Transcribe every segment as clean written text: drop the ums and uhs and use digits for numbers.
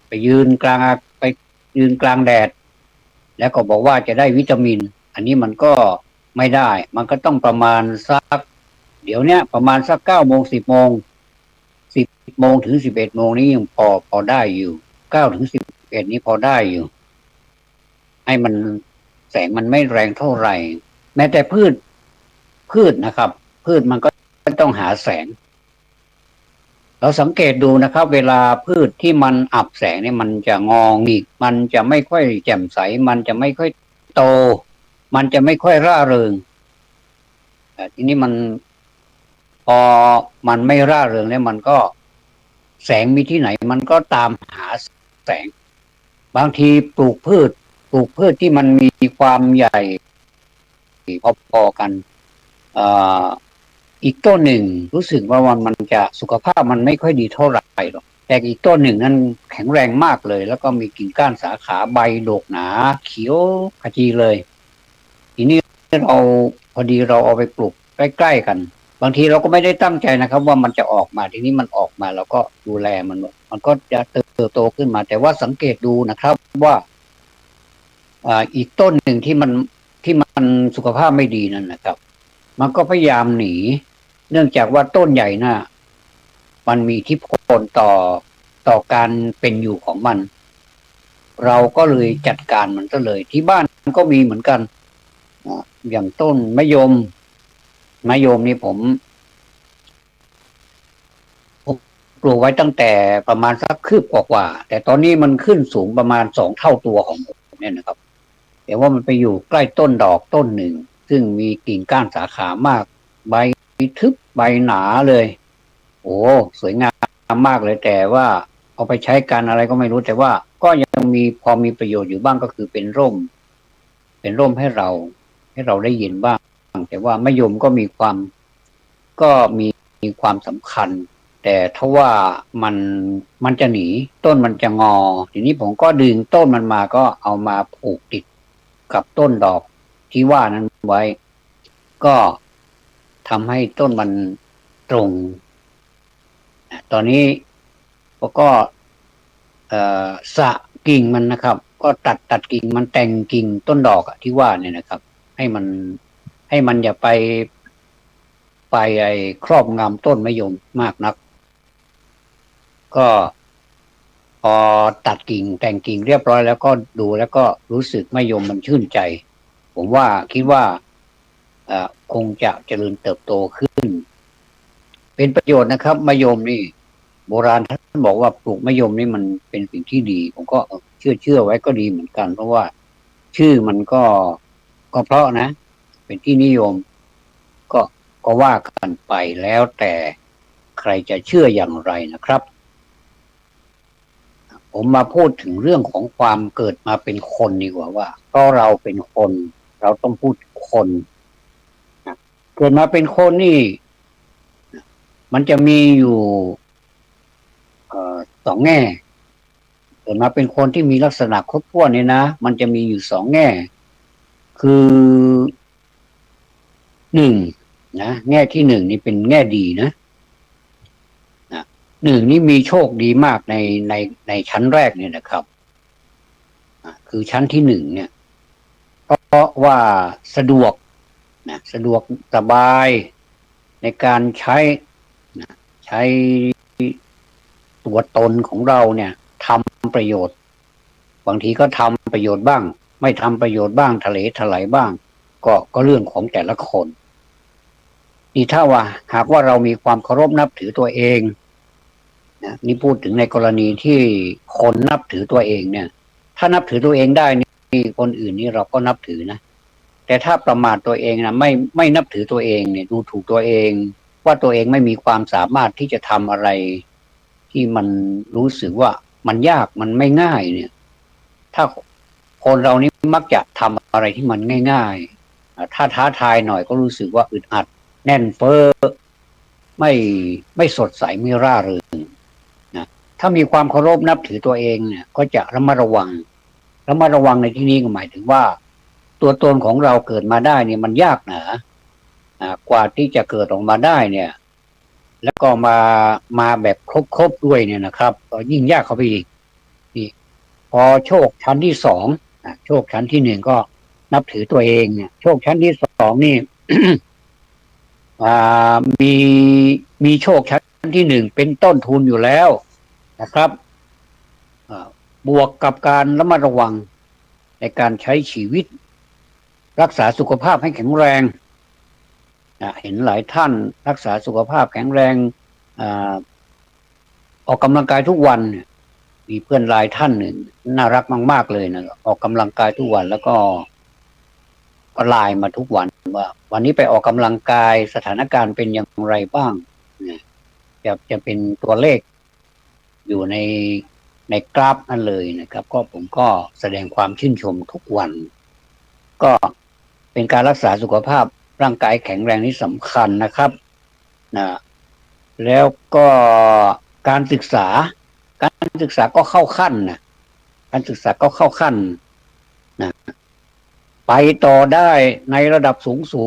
ไปยืนกลางไปยืนกลางแดดแล้วก็บอกว่าจะได้วิตามินอันนี้มันก็ไม่ได้มันก็ต้องประมาณสักเดี๋ยวเนี้ยประมาณสัก9 โมง10 โมง10 โมงถึง11 โมงนี้ยังพอได้อยู่9 ถึง 11นี้พอได้อยู่ให้มันแสงมันไม่แรงเท่าไหร่แม้แต่พืชนะครับพืชมันก็ต้องหาแสงเราสังเกตดูนะครับเวลาพืชที่มันอับแสงเนี่ยมันจะงองิกมันจะไม่ค่อยแจ่มใสมันจะไม่ค่อยโตมันจะไม่ค่อยร่าเริงทีนี้มันพอมันไม่ร่าเริงแล้วมันก็แสงมีที่ไหนมันก็ตามหาแสงบางทีปลูกพืชที่มันมีความใหญ่พอๆกันอีกต้นหนึ่งรู้สึกว่ามันจะสุขภาพมันไม่ค่อยดีเท่าไหร่หรอกแต่อีกต้นหนึ่งนั้นแข็งแรงมากเลยแล้วก็มีกิ่งก้านสาขาใบโดกหนาเขียวขจีเลยทีนี้เราพอดีเราเอาไปปลูกใกล้ๆกันบางทีเราก็ไม่ได้ตั้งใจนะครับว่ามันจะออกมาทีนี้มันออกมาเราก็ดูแลมันก็จะเติบโตขึ้นมาแต่ว่าสังเกตดูนะครับว่าอีกต้นหนึ่งที่มันสุขภาพไม่ดีนั่นนะครับมันก็พยายามหนีเนื่องจากว่าต้นใหญ่น่ะมันมีอิทธิพลต่อการเป็นอยู่ของมันเราก็เลยจัดการมันซะเลยที่บ้านก็มีเหมือนกันอย่างต้นมะยมนี่ผมปลูกไว้ตั้งแต่ประมาณสักคืบกว่าแต่ตอนนี้มันขึ้นสูงประมาณ2 เท่าตัวของผมเนี่ยนะครับแต่ว่ามันไปอยู่ใกล้ต้นดอกต้นหนึ่งซึ่งมีกิ่งก้านสาขามากใบทึบใบหนาเลยโอ้สวยงามมากเลยแต่ว่าเอาไปใช้การอะไรก็ไม่รู้แต่ว่าก็ยังพอมีประโยชน์อยู่บ้างก็คือเป็นร่มให้เราได้ยินบ้างแต่ว่ามะยมก็มีความสำคัญแต่ถ้าว่ามันจะหนีต้นมันจะงอทีนี้ผมก็ดึงต้นมันมาก็เอามาผูกติดกับต้นดอกที่ว่านั้นไว้ก็ทำให้ต้นมันตรงตอนนี้ก็สะกิ่งมันนะครับก็ตัดกิ่งมันแต่งกิ่งต้นดอกที่ว่าเนี่ยนะครับให้มันอย่าไปครอบงำต้นมะยมมากนักก็พอตัดกิ่งแต่งกิ่งเรียบร้อยแล้วก็ดูแล้วก็รู้สึกมะยมมันชื่นใจผมว่าคิดว่าคงจะเจริญเติบโตขึ้นเป็นประโยชน์นะครับมะยมนี่โบราณท่านบอกว่าปลูกมะยมนี่มันเป็นสิ่งที่ดีผมก็เชื่อไว้ก็ดีเหมือนกันเพราะว่าชื่อมันก็เพราะนะเป็นที่นิยมก็ว่ากันไปแล้วแต่ใครจะเชื่ออย่างไรนะครับผมมาพูดถึงเรื่องของความเกิดมาเป็นคนดีกว่าว่าเพราะเราเป็นคนเราต้องพูดคนเกิดมาเป็นคนนี่มันจะมีอยู่2 แง่เกิดมาเป็นคนที่มีลักษณะครบถ้วนเนี่ยนะมันจะมีอยู่2 แง่คือ1นะแง่ที่1นี่เป็นแง่ดีนะ1นี่มีโชคดีมากในชั้นแรกเนี่ยนะครับคือชั้นที่1เนี่ยเพราะว่าสะดวกสบายในการใช้ตัวตนของเราเนี่ยทำประโยชน์บางทีก็ทำประโยชน์บ้างไม่ทำประโยชน์บ้างทะเลถลายบ้างก็เรื่องของแต่ละคนนี่ถ้าว่าหากว่าเรามีความเคารพนับถือตัวเองนะนี่พูดถึงในกรณีที่คนนับถือตัวเองเนี่ยถ้านับถือตัวเองได้นี่คนอื่นนี่เราก็นับถือนะแต่ถ้าประมาทตัวเองนะไม่นับถือตัวเองเนี่ยดูถูกตัวเองว่าตัวเองไม่มีความสามารถที่จะทำอะไรที่มันรู้สึกว่ามันยากมันไม่ง่ายเนี่ยถ้าคนเรานี่มักจะทำอะไรที่มันง่ายๆถ้าท้าทายหน่อยก็รู้สึกว่าอึดอัดแน่นเฟ้อไม่สดใสไม่ร่าเริงนะถ้ามีความเคารพนับถือตัวเองเนี่ยก็จะระมัดระวังในที่นี้ก็หมายถึงว่าตัวตนของเราเกิดมาได้เนี่ยมันยากหนากว่าที่จะเกิดออกมาได้เนี่ยแล้วก็มาแบบครบด้วยเนี่ยนะครับก็ยิ่งยากเข้าไปอีก นี่พอโชคชั้นที่สองโชคชั้นที่หนึ่งก็นับถือตัวเองเนี่ยโชคชั้นที่สองนี่ มีโชคชั้นที่หนึ่งเป็นต้นทุนอยู่แล้วนะครับบวกกับการระมัดระวังในการใช้ชีวิตรักษาสุขภาพให้แข็งแรงเห็นหลายท่านรักษาสุขภาพแข็งแรงออกกำลังกายทุกวันมีเพื่อนหลายท่านหนึ่งน่ารักมากๆเลยนะออกกำลังกายทุกวันแล้วก็ไลน์มาทุกวันว่าวันนี้ไปออกกำลังกายสถานการณ์เป็นอย่างไรบ้างจะเป็นตัวเลขอยู่ในกราฟนั่นเลยนะครับก็ผมก็แสดงความชื่นชมทุกวันก็เป็นการรักษาสุขภาพร่างกายแข็งแรงที่สำคัญนะครับแล้วก็การศึกษาก็เข้าขั้นการศึกษาก็เข้าขั้นไปต่อได้ในระดับสูงสู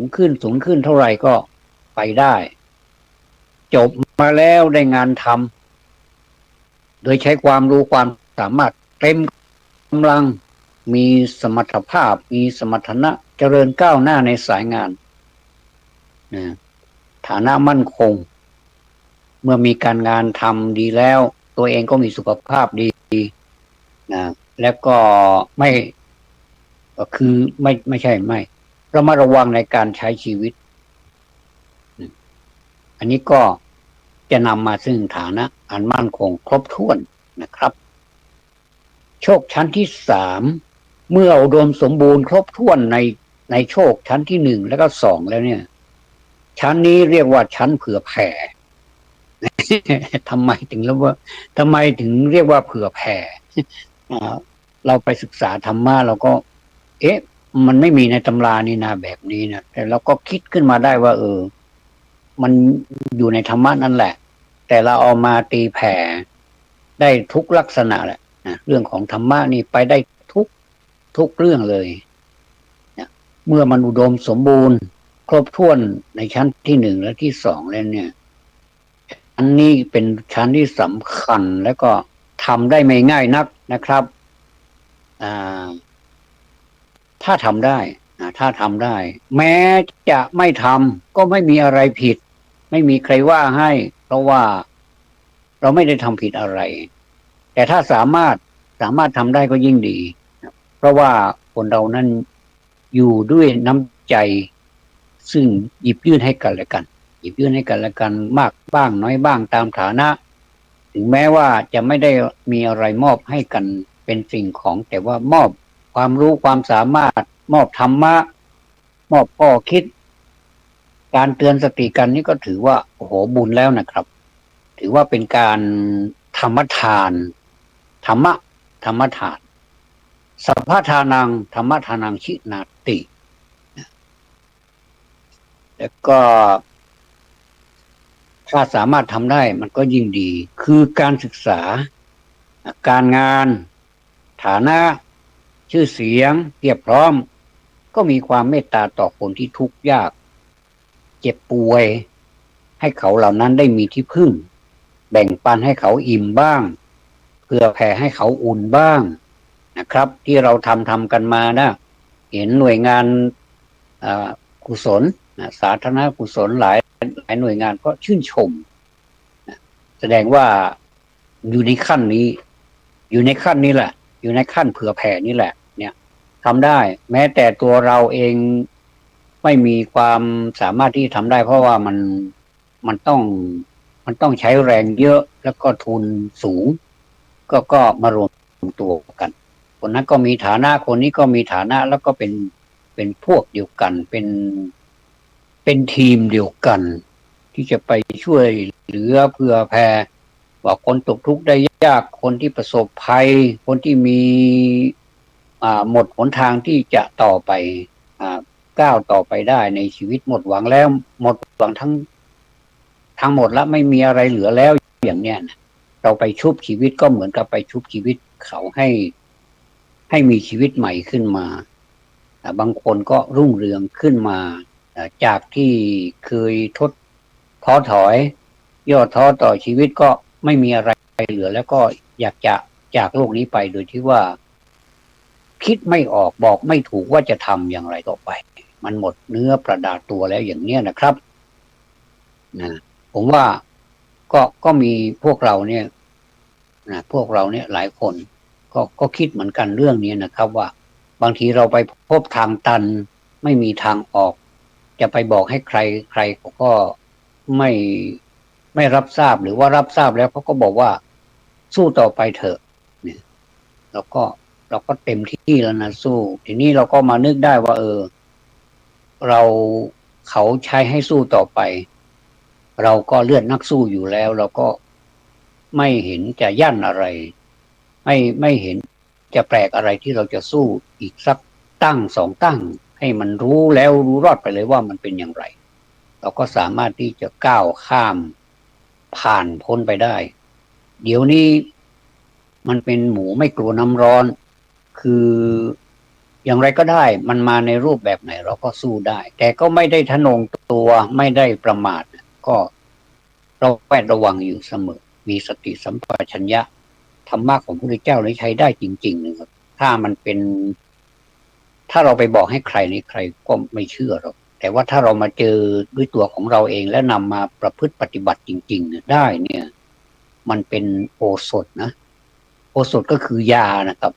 งขึ้นเท่าไหร่ก็ไปได้จบมาแล้วได้งานทำโดยใช้ความรู้ความสามารถเต็มกำลังมีสมรรถภาพมีสมรรถนะเจริญก้าวหน้าในสายงานฐานะมั่นคงเมื่อมีการงานทำดีแล้วตัวเองก็มีสุขภาพดีแล้วก็ไม่ระมัดระวังในการใช้ชีวิตอันนี้ก็จะนำมาซึ่งฐานะอันมั่นคงครบถ้วนนะครับโชคชั้นที่สามเมื่ออุดมสมบูรณ์ครบถ้วนในโชคชั้นที่หนึ่งแล้วก็สองแล้วเนี่ยชั้นนี้เรียกว่าชั้นเผื่อแผ่ ทำไมถึงเรียกว่าเผื่อแผ่เราไปศึกษาธรรมะเราก็มันไม่มีในตำรานี่นะแบบนี้นะแต่เราก็คิดขึ้นมาได้ว่ามันอยู่ในธรรมะนั่นแหละแต่เราเอามาตีแผ่ได้ทุกลักษณะแหละเรื่องของธรรมะนี่ไปได้ทุกเรื่องเลยเมื่อมันอุดมสมบูรณ์ครบถ้วนในชั้นที่หนึ่งและที่สองแล้วเนี่ยอันนี้เป็นชั้นที่สำคัญแล้วก็ทำได้ไม่ง่ายนักนะครับถ้าทำได้แม้จะไม่ทำก็ไม่มีอะไรผิดไม่มีใครว่าให้เพราะว่าเราไม่ได้ทำผิดอะไรแต่ถ้าสามารถทำได้ก็ยิ่งดีเพราะว่าคนเรานั้นอยู่ด้วยน้ำใจซึ่งหยิบยื่นให้กันและกันมากบ้างน้อยบ้างตามฐานะถึงแม้ว่าจะไม่ได้มีอะไรมอบให้กันเป็นสิ่งของแต่ว่ามอบความรู้ความสามารถมอบธรรมะมอบข้อคิดการเตือนสติกันนี่ก็ถือว่าโอ้โหบุญแล้วนะครับถือว่าเป็นการธรรมทานธรรมทานสัพพทานังธรรมทานังชินาติแล้วก็ถ้าสามารถทำได้มันก็ยิ่งดีคือการศึกษาการงานฐานะชื่อเสียงเพียบพร้อมก็มีความเมตตาต่อคนที่ทุกข์ยากเจ็บป่วยให้เขาเหล่านั้นได้มีที่พึ่งแบ่งปันให้เขาอิ่มบ้างเพื่อแผ่ให้เขาอุ่นบ้างนะครับที่เราทำกันมานะเห็นหน่วยงานกุศลสาธารณกุศลหลายหน่วยงานก็ชื่นชมแสดงว่าอยู่ในขั้นนี้แหละอยู่ในขั้นเผื่อแผ่นี่แหละเนี่ยทำได้แม้แต่ตัวเราเองไม่มีความสามารถที่ทำได้เพราะว่ามันต้องใช้แรงเยอะแล้วก็ทุนสูงก็มารวมตัวกันคนนั้นก็มีฐานะคนนี้ก็มีฐานะแล้วก็เป็นพวกเดียวกันเป็นทีมเดียวกันที่จะไปช่วยเหลือเพื่อแผ่ว่าคนตกทุกข์ได้ยากคนที่ประสบภัยคนที่มีหมดหนทางที่จะต่อไปก้าวต่อไปได้ในชีวิตหมดหวังแล้วหมดหวังทั้งหมดแล้วไม่มีอะไรเหลือแล้วอย่างเนี้ยเราไปชุบชีวิตก็เหมือนกับไปชุบชีวิตเขาให้มีชีวิตใหม่ขึ้นมาบางคนก็รุ่งเรืองขึ้นมาจากที่เคยท้อถอยย่อท้อต่อชีวิตก็ไม่มีอะไร เหลือแล้วก็อยากจะจากโลกนี้ไปโดยที่ว่าคิดไม่ออกบอกไม่ถูกว่าจะทำอย่างไรต่อไปมันหมดเนื้อประดาตัวแล้วอย่างเนี้ยนะครับนะผมว่าก็มีพวกเราเนี่ยนะพวกเราเนี่ยหลายคนก็คิดเหมือนกันเรื่องนี้นะครับว่าบางทีเราไปพบทางตันไม่มีทางออกจะไปบอกให้ใครก็ไม่ไม่รับทราบหรือว่ารับทราบแล้วเขาก็บอกว่าสู้ต่อไปเถอะเนี่ยเราก็เต็มที่แล้วนะสู้ทีนี้เราก็มานึกได้ว่าเราเขาใช้ให้สู้ต่อไปเราก็เลือดนักสู้อยู่แล้วเราก็ไม่เห็นจะยั่นอะไรไม่เห็นจะแปลกอะไรที่เราจะสู้อีกสักตั้งสองตั้งให้มันรู้แล้วรู้รอดไปเลยว่ามันเป็นอย่างไรเราก็สามารถที่จะก้าวข้ามผ่านพ้นไปได้เดี๋ยวนี้มันเป็นหมูไม่กลัวน้ำร้อนคืออย่างไรก็ได้มันมาในรูปแบบไหนเราก็สู้ได้แต่ก็ไม่ได้ทะนงตัวไม่ได้ประมาทก็เราแวดระวังอยู่เสมอมีสติสัมปชัญญะธรรมะของพระพุทธเจ้าเลยใช้ได้จริงๆนะครับถ้ามันเป็นถ้าเราไปบอกให้ใครนี่ใครก็ไม่เชื่อหรอกแต่ว่าถ้าเรามาเจอด้วยตัวของเราเองและนำมาประพฤติปฏิบัติจริงๆเนี่ยได้เนี่ยมันเป็นโอสถนะโอสถก็คือยานะครับ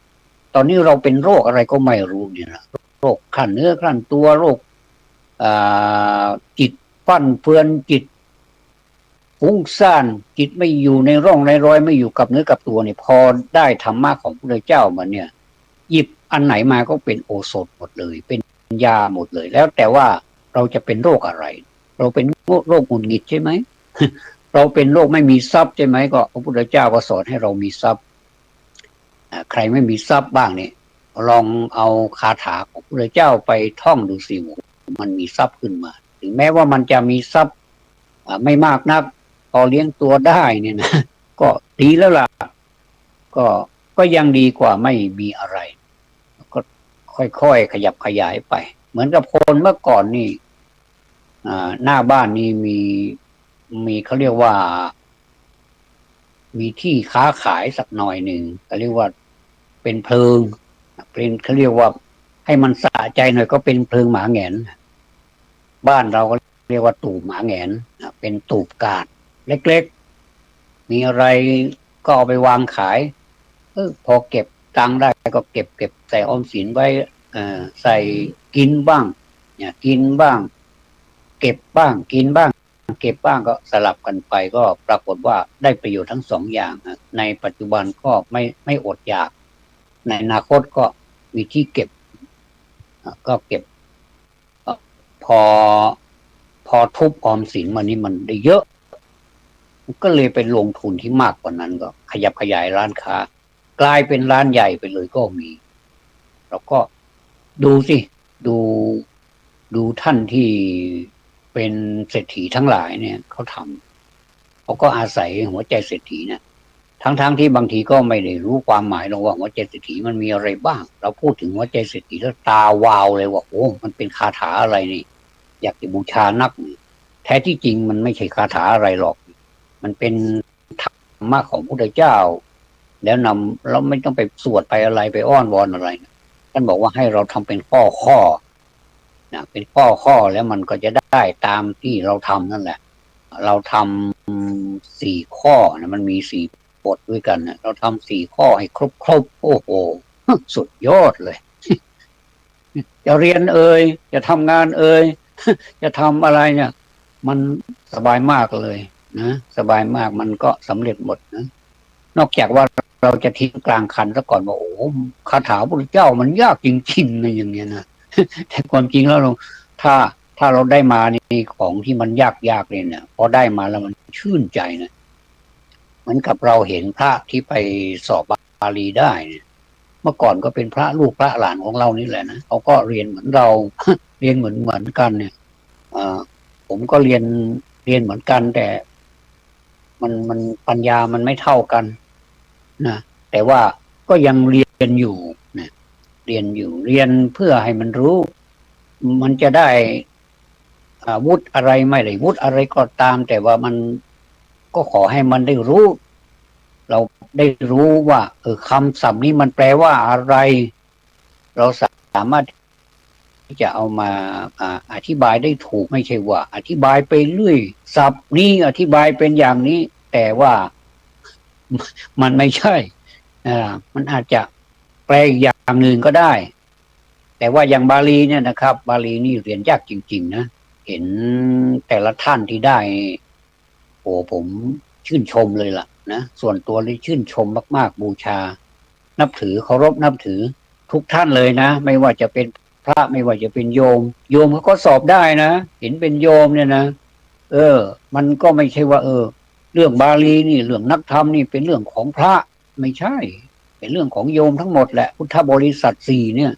ตอนนี้เราเป็นโรคอะไรก็ไม่รู้เนี่ยนะโรคขั้นเนื้อขั้นตัวโรคจิตฟั่นเฟือนจิตฟุ้งซ่านจิตไม่อยู่ในร่องในรอยไม่อยู่กับเนื้อกับตัวเนี่ยพอได้ธรรมะของพระพุทธเจ้ามาเนี่ยหยิบอันไหนมาก็เป็นโอสถหมดเลยเป็นยาหมดเลยแล้วแต่ว่าเราจะเป็นโรคอะไรเราเป็นโรคหงุดหงิดใช่ไหม เราเป็นโรคไม่มีทรัพย์ใช่ไหมก็พระพุทธเจ้าก็สอนให้เรามีทรัพย์ใครไม่มีทรัพย์บ้างเนี่ยลองเอาคาถาของพระพุทธเจ้าไปท่องดูสิมันมีทรัพย์ขึ้นมาถึงแม้ว่ามันจะมีทรัพย์ไม่มากนักพอเลี้ยงตัวได้เนี่ยนะก็ดีแล้วล่ะก็ยังดีกว่าไม่มีอะไรก็ค่อยๆขยับขยายไปเหมือนกับคนเมื่อก่อนนี่หน้าบ้านนี่มีเขาเรียกว่ามีที่ค้าขายสักหน่อยหนึ่งเขาเรียกว่าเป็นเพลิงเป็นเขาเรียกว่าให้มันสะใจหน่อยก็เป็นเพลิงหมาแหงนบ้านเราก็เรียกว่าตูบหมาแหงนเป็นตูบกาดเล็กๆมีอะไรก็เอาไปวางขายพอเก็บตังค์ได้ก็เก็บใส่ออมสินไว้ใส่กินบ้างเนี่ยกินบ้างเก็บบ้างกินบ้างเก็บบ้างก็สลับกันไปก็ปรากฏว่าได้ประโยชน์ทั้งสองอย่างในปัจจุบันก็ไม่อดอยากในอนาคตก็มีที่เก็บก็เก็บพอทุบออมสินมานี่มันได้เยอะก็เลยเป็นลงทุนที่มากกว่านั้นก็ขยับขยายร้านค้ากลายเป็นร้านใหญ่ไปเลยก็มีแล้วก็ดูสิดูท่านที่เป็นเศรษฐีทั้งหลายเนี่ยเขาทำเขาก็อาศัยหัวใจเศรษฐีเนี่ยทั้งที่บางทีก็ไม่ได้รู้ความหมายหรอกว่าหัวใจเศรษฐีมันมีอะไรบ้างเราพูดถึงหัวใจเศรษฐีแล้วตาวาวเลยว่าโอ้มันเป็นคาถาอะไรนี่อยากจะบูชานักแท้ที่จริงมันไม่ใช่คาถาอะไรหรอกมันเป็นธรรมะของพระพุทธเจ้าแล้วเราไม่ต้องไปสวดไปอะไรไปอ้อนวอนอะไรท่านบอกว่าให้เราทำเป็นข้อนะเป็นข้อแล้วมันก็จะได้ตามที่เราทำนั่นแหละเราทำ4 ข้อนะมันมี4 บทด้วยกันนะเราทำ4 ข้อให้ครบโอ้โหสุดยอดเลย จะเรียนจะทำงานจะทำอะไรเนี่ยมันสบายมากเลยนะสบายมากมันก็สำเร็จหมดนะนอกจากว่าเราจะทิ้งกลางคันซะก่อนว่าโอ้คาถาพระพุทธเจ้ามันยากจริงๆนะอย่างเงี้ยนะแต่ความจริงแล้วถ้าเราได้มาในของที่มันยากเนี่ยพอได้มาแล้วมันชื่นใจนะเหมือนกับเราเห็นพระที่ไปสอบบาลีได้เนี่ยเมื่อก่อนก็เป็นพระลูกพระหลานของเรานี่แหละนะเขาก็เรียนเหมือนเรา เรียนเหมือนกันเนี่ยผมก็เรียนเหมือนกันแต่มันปัญญามันไม่เท่ากันนะแต่ว่าก็ยังเรียนอยู่นะเรียนเพื่อให้มันรู้มันจะได้วุฒิอะไรไม่ได้วุฒิอะไรก็ตามแต่ว่ามันก็ขอให้มันได้รู้ เราได้รู้ว่าคำศัพท์นี้มันแปลว่าอะไรเราสามารถที่จะเอามาอธิบายได้ถูกไม่ใช่ว่าอธิบายไปเรื่อยศัพท์นี้อธิบายเป็นอย่างนี้ แต่ว่ามันไม่ใช่มันอาจจะแปลอีกอย่างหนึ่งก็ได้แต่ว่าอย่างบาลีเนี่ยนะครับบาลีนี่เรียนยากจริงๆนะเห็นแต่ละท่านที่ได้โอ้ผมชื่นชมเลยล่ะนะส่วนตัวนี่ชื่นชมมากๆบูชานับถือเคารพนับถือทุกท่านเลยนะไม่ว่าจะเป็นพระไม่ว่าจะเป็นโยมโยมเขาก็สอบได้นะเห็นเป็นโยมเนี่ยนะมันก็ไม่ใช่ว่าเรื่องบาลีนี่เรื่องนักธรรมนี่เป็นเรื่องของพระไม่ใช่เป็นเรื่องของโยมทั้งหมดแหละพุทธบริษัทสี่เนี่ย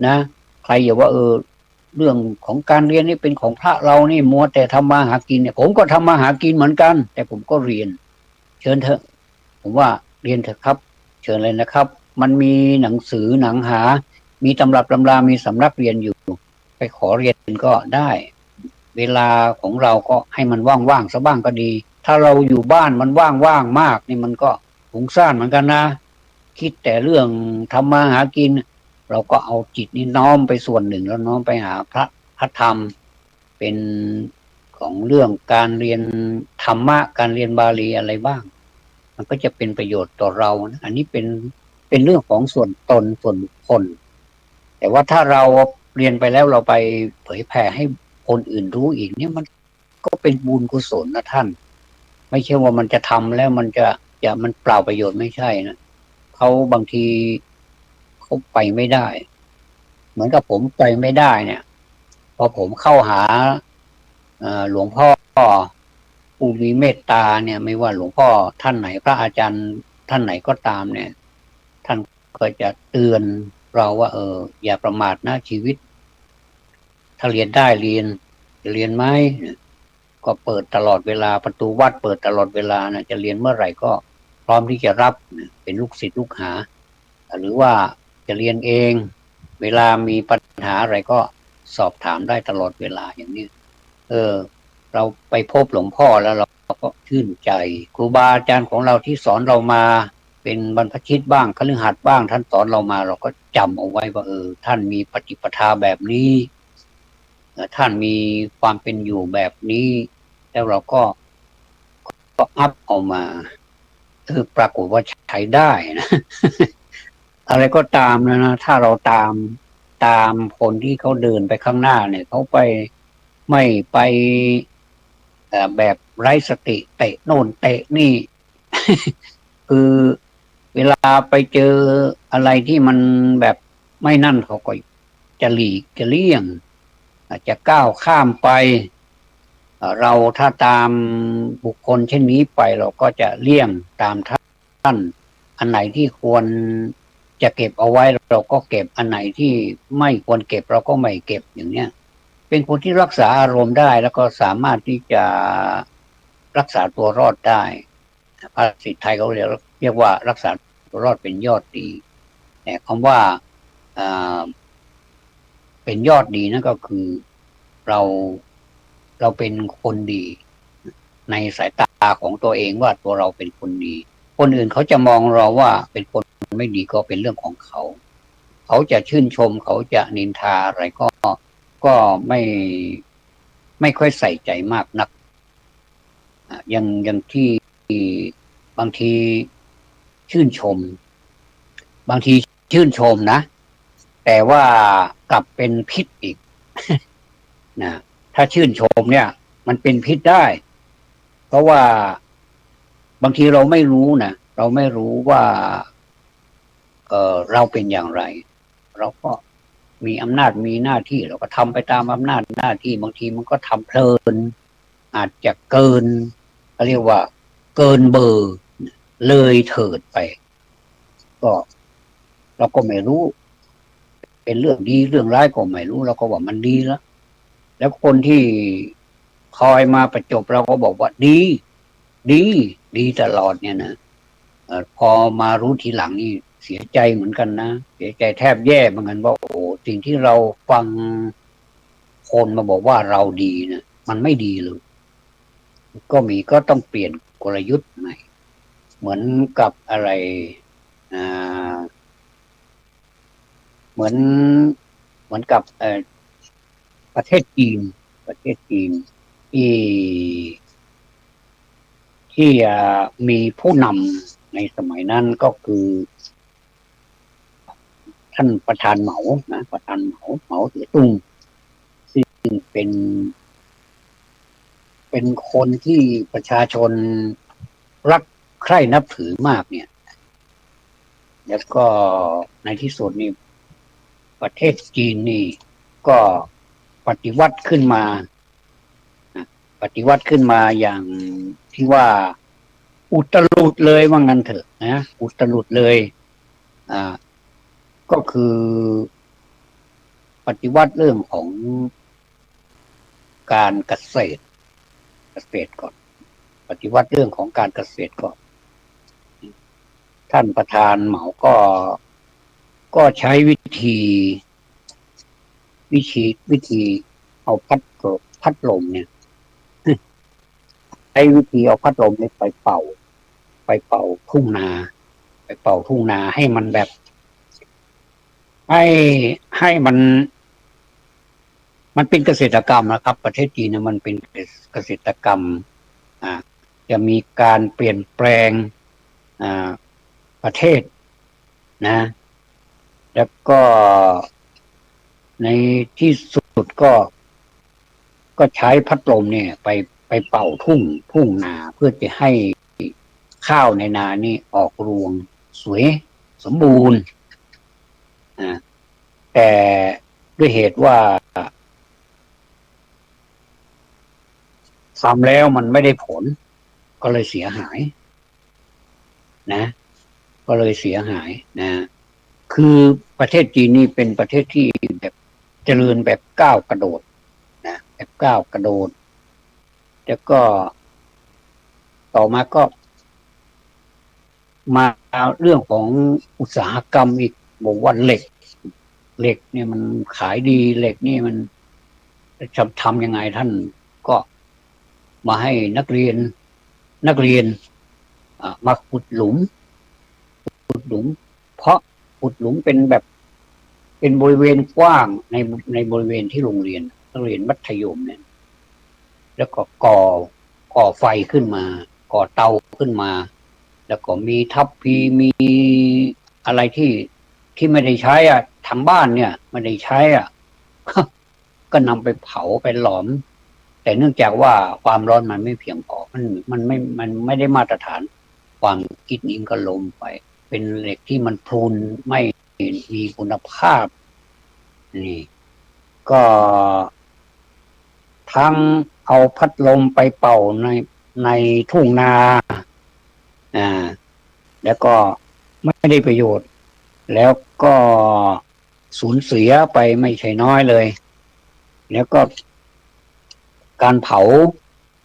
นะใครอย่าว่าเรื่องของการเรียนนี่เป็นของพระเรานี่มัวแต่ทำมาหากินเนี่ยผมก็ทำมาหากินเหมือนกันแต่ผมก็เรียนเชิญเถอะผมว่าเรียนเถอะครับเชิญเลยนะครับมันมีหนังสือหนังหามีตำรับตำรามีสำนักเรียนอยู่ไปขอเรียนก็ได้เวลาของเราก็ให้มันว่างๆซะบ้างก็ดีถ้าเราอยู่บ้านมันว่างๆมากนี่มันก็ฟุ้งซ่านเหมือนกันนะคิดแต่เรื่องทำมาหากินเราก็เอาจิตนี้น้อมไปส่วนหนึ่งแล้วน้อมไปหาพระธรรมเป็นของเรื่องการเรียนธรรมะการเรียนบาลีอะไรบ้างมันก็จะเป็นประโยชน์ต่อเรานะอันนี้เป็นเรื่องของส่วนตนส่วนบุคคลแต่ว่าถ้าเราเรียนไปแล้วเราไปเผยแผ่ให้คนอื่นรู้อีกเนี่ยมันก็เป็นบุญกุศลนะท่านไม่ใช่ว่ามันจะทำแล้วมันจะมันเปล่าประโยชน์ไม่ใช่นะเขาบางทีเขาไปไม่ได้เหมือนกับผมไปไม่ได้เนี่ยพอผมเข้าหาหลวงพ่อผู้มีเมตตาเนี่ยไม่ว่าหลวงพ่อท่านไหนพระอาจารย์ท่านไหนก็ตามเนี่ยท่านก็จะเตือนเราว่าอย่าประมาทนะชีวิตถ้าเรียนได้เรียนไหมก็เปิดตลอดเวลาประตูวัดเปิดตลอดเวลานะจะเรียนเมื่อไหร่ก็พร้อมที่จะรับเป็นลูกศิษย์ลูกหาหรือว่าจะเรียนเองเวลามีปัญหาอะไรก็สอบถามได้ตลอดเวลาอย่างนี้เราไปพบหลวงพ่อแล้วเราก็ชื่นใจครูบาอาจารย์ของเราที่สอนเรามาเป็นบรรพชิตบ้างคฤหัสถ์บ้างท่านสอนเรามาเราก็จำเอาไว้ว่าท่านมีปฏิปทาแบบนี้ท่านมีความเป็นอยู่แบบนี้แล้วเราก็อัพเอามาปรากฏว่าใช้ได้นะ อะไรก็ตามนะถ้าเราตามคนที่เขาเดินไปข้างหน้าเนี่ยเขาไปไม่ไปแบบไร้สติเตะโน่นเตะนี่ คือเวลาไปเจออะไรที่มันแบบไม่นั่นเขาก็จะหลีกจะเลี่ยงอาจจะก้าวข้ามไปเราถ้าตามบุคคลเช่นนี้ไปเราก็จะเลี่ยงตามท่านอันไหนที่ควรจะเก็บเอาไว้เราก็เก็บอันไหนที่ไม่ควรเก็บเราก็ไม่เก็บอย่างเนี้ยเป็นคนที่รักษาอารมณ์ได้แล้วก็สามารถที่จะรักษาตัวรอดได้ภาษาไทยเขาเรียกว่ารักษาตัวรอดเป็นยอดดีแต่คำว่าเป็นยอดดีนั่นก็คือเราเป็นคนดีในสายตาของตัวเองว่าตัวเราเป็นคนดีคนอื่นเขาจะมองเราว่าเป็นคนไม่ดีก็เป็นเรื่องของเขาเขาจะชื่นชมเขาจะนินทาอะไรก็ไม่ค่อยใส่ใจมากนักอย่างที่บางทีชื่นชมบางทีชื่นชมนะแต่ว่ากลับเป็นพิษอีก นะถ้าชื่นชมเนี่ยมันเป็นพิษได้เพราะว่าบางทีเราไม่รู้นะเราไม่รู้ว่าเราเป็นอย่างไรเราก็มีอำนาจมีหน้าที่เราก็ทำไปตามอำนาจหน้าที่บางทีมันก็ทำเพลินอาจจะเกินเขาเรียกว่าเกินเบอร์เลยเถิดไปก็เราก็ไม่รู้เป็นเรื่องดีเรื่องร้ายก็ไม่รู้เราก็ว่ามันดีแล้วคนที่คอยมาประจบเราก็บอกว่าดีตลอดเนี่ยนะพอมารู้ทีหลังนี่เสียใจเหมือนกันนะเสียใจแทบแย่เหมือนกันว่าโอ้สิ่งที่เราฟังคนมาบอกว่าเราดีนะมันไม่ดีเลยก็ต้องเปลี่ยนกลยุทธ์ใหม่ เหมือนกับอะไรอ่าเหมือนเหมือนกับประเทศจีนประเทศจีนที่มีผู้นำในสมัยนั้นก็คือท่านประธานเหมานะประธานเหมาเจ๋อตุงซึ่งเป็นคนที่ประชาชนรักใคร่นับถือมากเนี่ยแล้วก็ในที่สุดนี่ประเทศจีนนี่ก็ปฏิวัติขึ้นมาปฏิวัติขึ้นมาอย่างที่ว่าอุตลุดเลยว่างั้นเถอะนะอุตลุดเลยอ่าก็คือปฏิวัติเรื่องของการเกษตรก่อนปฏิวัติเรื่องของการเกษตรก่อนท่านประธานเหมาก็ใช้วิธีเอาพัดลมเนี่ยใช้วิธีเอาพัดลมเนี่ยไปเป่าทุ่งนาไปเป่าทุ่งนาให้มันแบบให้มันเป็นเกษตรกรรมนะครับประเทศจีนเนี่ยมันเป็นเกษตรกรรมอ่าจะมีการเปลี่ยนแปลงอ่าประเทศนะแล้วก็ในที่สุดก็ใช้พัดลมเนี่ยไปเป่าทุ่งนาเพื่อจะให้ข้าวในนานี่ออกรวงสวยสมบูรณ์แต่ด้วยเหตุว่าทำแล้วมันไม่ได้ผลก็เลยเสียหายนะก็เลยเสียหายนะคือประเทศจีนนี่เป็นประเทศที่แบบเจริญแบบก้าวกระโดดนะแบบก้าวกระโดดแล้วก็ต่อมาก็มาเรื่องของอุตสาหกรรมอีกบอกว่าเหล็กเนี่ยมันขายดีเหล็กนี่มันจะทำยังไงท่านก็มาให้นักเรียนมาขุดหลุมเพราะขุดหลุมเป็นแบบเป็นบริเวณกว้างในบริเวณที่โรงเรียนนักเรียนมัธยมเนี่ยแล้วก็ก่อไฟขึ้นมาก่อเตาขึ้นมาแล้วก็มีทัพพีมีอะไรที่ไม่ได้ใช้อ่ะทางบ้านเนี่ยไม่ได้ใช้อ่ะก็นำไปเผาไปหลอมแต่เนื่องจากว่าความร้อนมันไม่เพียงพอมันไม่ได้มาตรฐานความคิดนี้ก็ล้มไปเป็นเหล็กที่มันพรุนไม่มีคุณภาพนี่ก็ทั้งเอาพัดลมไปเป่าในทุ่งนาแล้วก็ไม่ได้ประโยชน์แล้วก็สูญเสียไปไม่ใช่น้อยเลยแล้วก็การเผา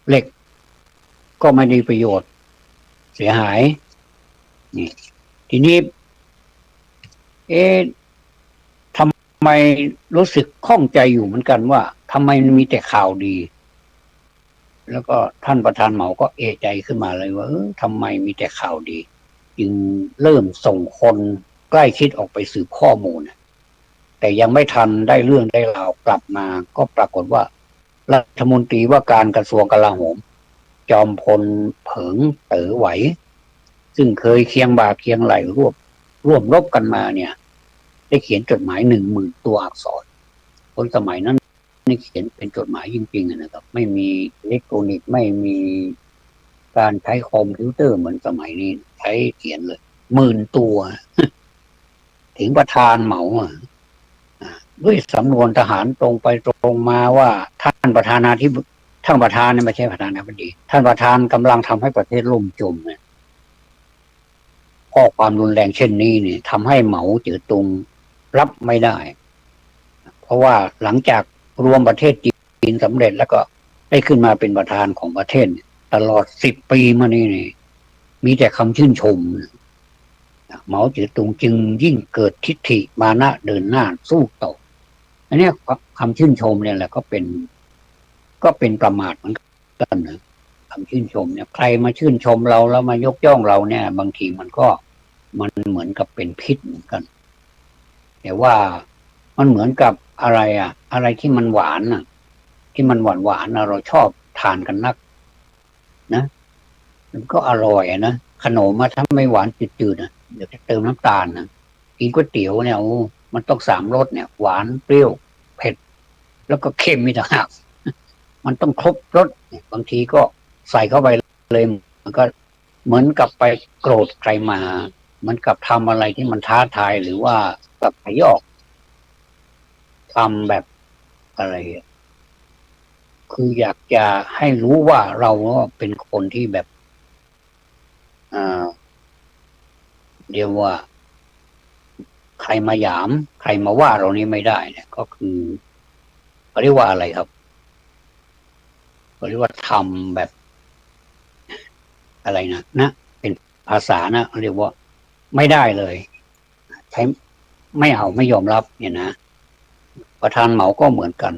เหล็กก็ไม่ได้ประโยชน์เสียหายนี่ทีนี้ทำไมรู้สึกข้องใจอยู่เหมือนกันว่าทำไมมีแต่ข่าวดีแล้วก็ท่านประธานเหมาก็เอะใจขึ้นมาเลยว่าทำไมมีแต่ข่าวดีจึงเริ่มส่งคนใกล้ชิดออกไปสืบข้อมูลแต่ยังไม่ทันได้เรื่องได้ราวกลับมาก็ปรากฏว่ารัฐมนตรีว่าการกระทรวงกลาโหมจอมพลเผิงเต๋อไหวซึ่งเคยเคียงบ่าเคียงไหลร่วมรบกันมาเนี่ยได้เขียนจดหมาย10,000 ตัวอักษรคนสมัยนั้นนี่เขียนเป็นจดหมายจริงๆนะครับไม่มีอิเล็กทรอนิกส์ไม่มีการใช้คอมพิวเตอร์เหมือนสมัยนี้ใช้เขียนเลย10,000 ตัวถึงประธานเหมาด้วยสำนวนทหารตรงไปตรงมาว่าท่านประธานาธิบดีท่านประธานนี่ไม่ใช่ประธานาธิบดีท่านประธานกำลังทำให้ประเทศล่มจมเนี่ยข้อความรุนแรงเช่นนี้เนี่ยทำให้เหมาเจ๋อตุงรับไม่ได้เพราะว่าหลังจากรวมประเทศจีนสำเร็จแล้วก็ได้ขึ้นมาเป็นประธานของประเทศตลอด10 ปีมานี่มีแต่คำชื่นชมเหมาเจ๋อตุงจึงยิ่งเกิดทิฐิมานะเดินหน้าสู้ต่ออันนี้คำชื่นชมเนี่ยแหละก็เป็นประมาทเหมือนกันนะค ำชื่นชมเนี่ยใครมาชื่นชมเราแล้วมายกย่องเราเนี่ยบางทีมันก็มันเหมือนกับเป็นพิษเหมือนกันแต่ว่ามันเหมือนกับอะไรอะไรที่มันหวานที่มันหวานเราชอบทานกันนักนะมันก็อร่อยนะขนมถ้าไม่หวานจืดๆเดี๋ยวจะเติมน้ำตาลกินก๋วยเตี๋ยวเนี่ยโอ้มันต้อง3 รสเนี่ยหวานเปรี้ยวเผ็ดแล้วก็เค็มมีต่างหากมันต้องครบรสบางทีก็ใส่เข้าไปเลยมันก็เหมือนกับไปโกรธใครมาเหมือนกับทำอะไรที่มันท้าทายหรือว่าแบบพยอกทำแบบอะไรคืออยากจะให้รู้ว่าเราเป็นคนที่แบบเรียกว่าใครมาหยามใครมาว่าเรานี่ไม่ได้เนี่ยก็คือเขาเรียกว่าอะไรครับเขาเรียกว่าทำแบบอะไรนะเป็นภาษานะเรียกว่าไม่ได้เลยใช้ไม่เอาไม่ยอมรับเนี่ยนะประธานเหมาก็เหมือนกัน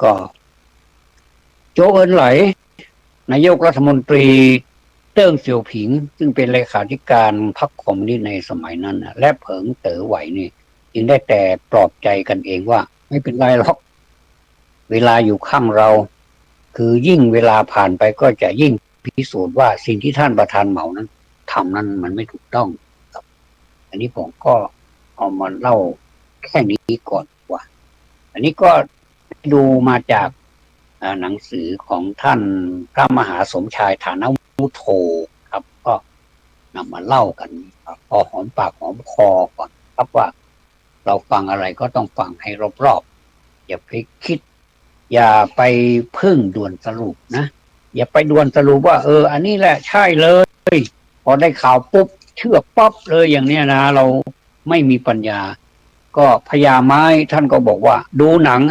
ก็โจเอินไหลนายกรัฐมนตรีเติ้งเสี่ยวผิงซึ่งเป็นเลขาธิการพรรคคอมมิวนิสต์ในสมัยนั้นและเผิงเต๋อไหวนี่จึงได้แต่ปลอบใจกันเองว่าไม่เป็นไรหรอกเวลาอยู่ข้างเราคือยิ่งเวลาผ่านไปก็จะยิ่งพิสูจน์ว่าสิ่งที่ท่านประธานเหมานั้นทำนั้นมันไม่ถูกต้องครับอันนี้ผมก็เอามาเล่าแค่นี้ก่อนว่าอันนี้ก็ดูมาจากหนังสือของท่านพระมหาสมชายฐานวุโธครับก็นำมาเล่ากันพอหอมปากหอมคอก่อนครับว่าเราฟังอะไรก็ต้องฟังให้รอบๆอย่าไปคิดอย่าไปพึ่งด่วนสรุปนะอย่าไปด่วนสรุปว่าอันนี้แหละใช่เลยพอได้ข่าวปุ๊บเชื่อปั๊บเลยอย่างเนี้ยนะเราไม่มีปัญญาก็พญาไม้ท่านก็บอกว่าดูหนัง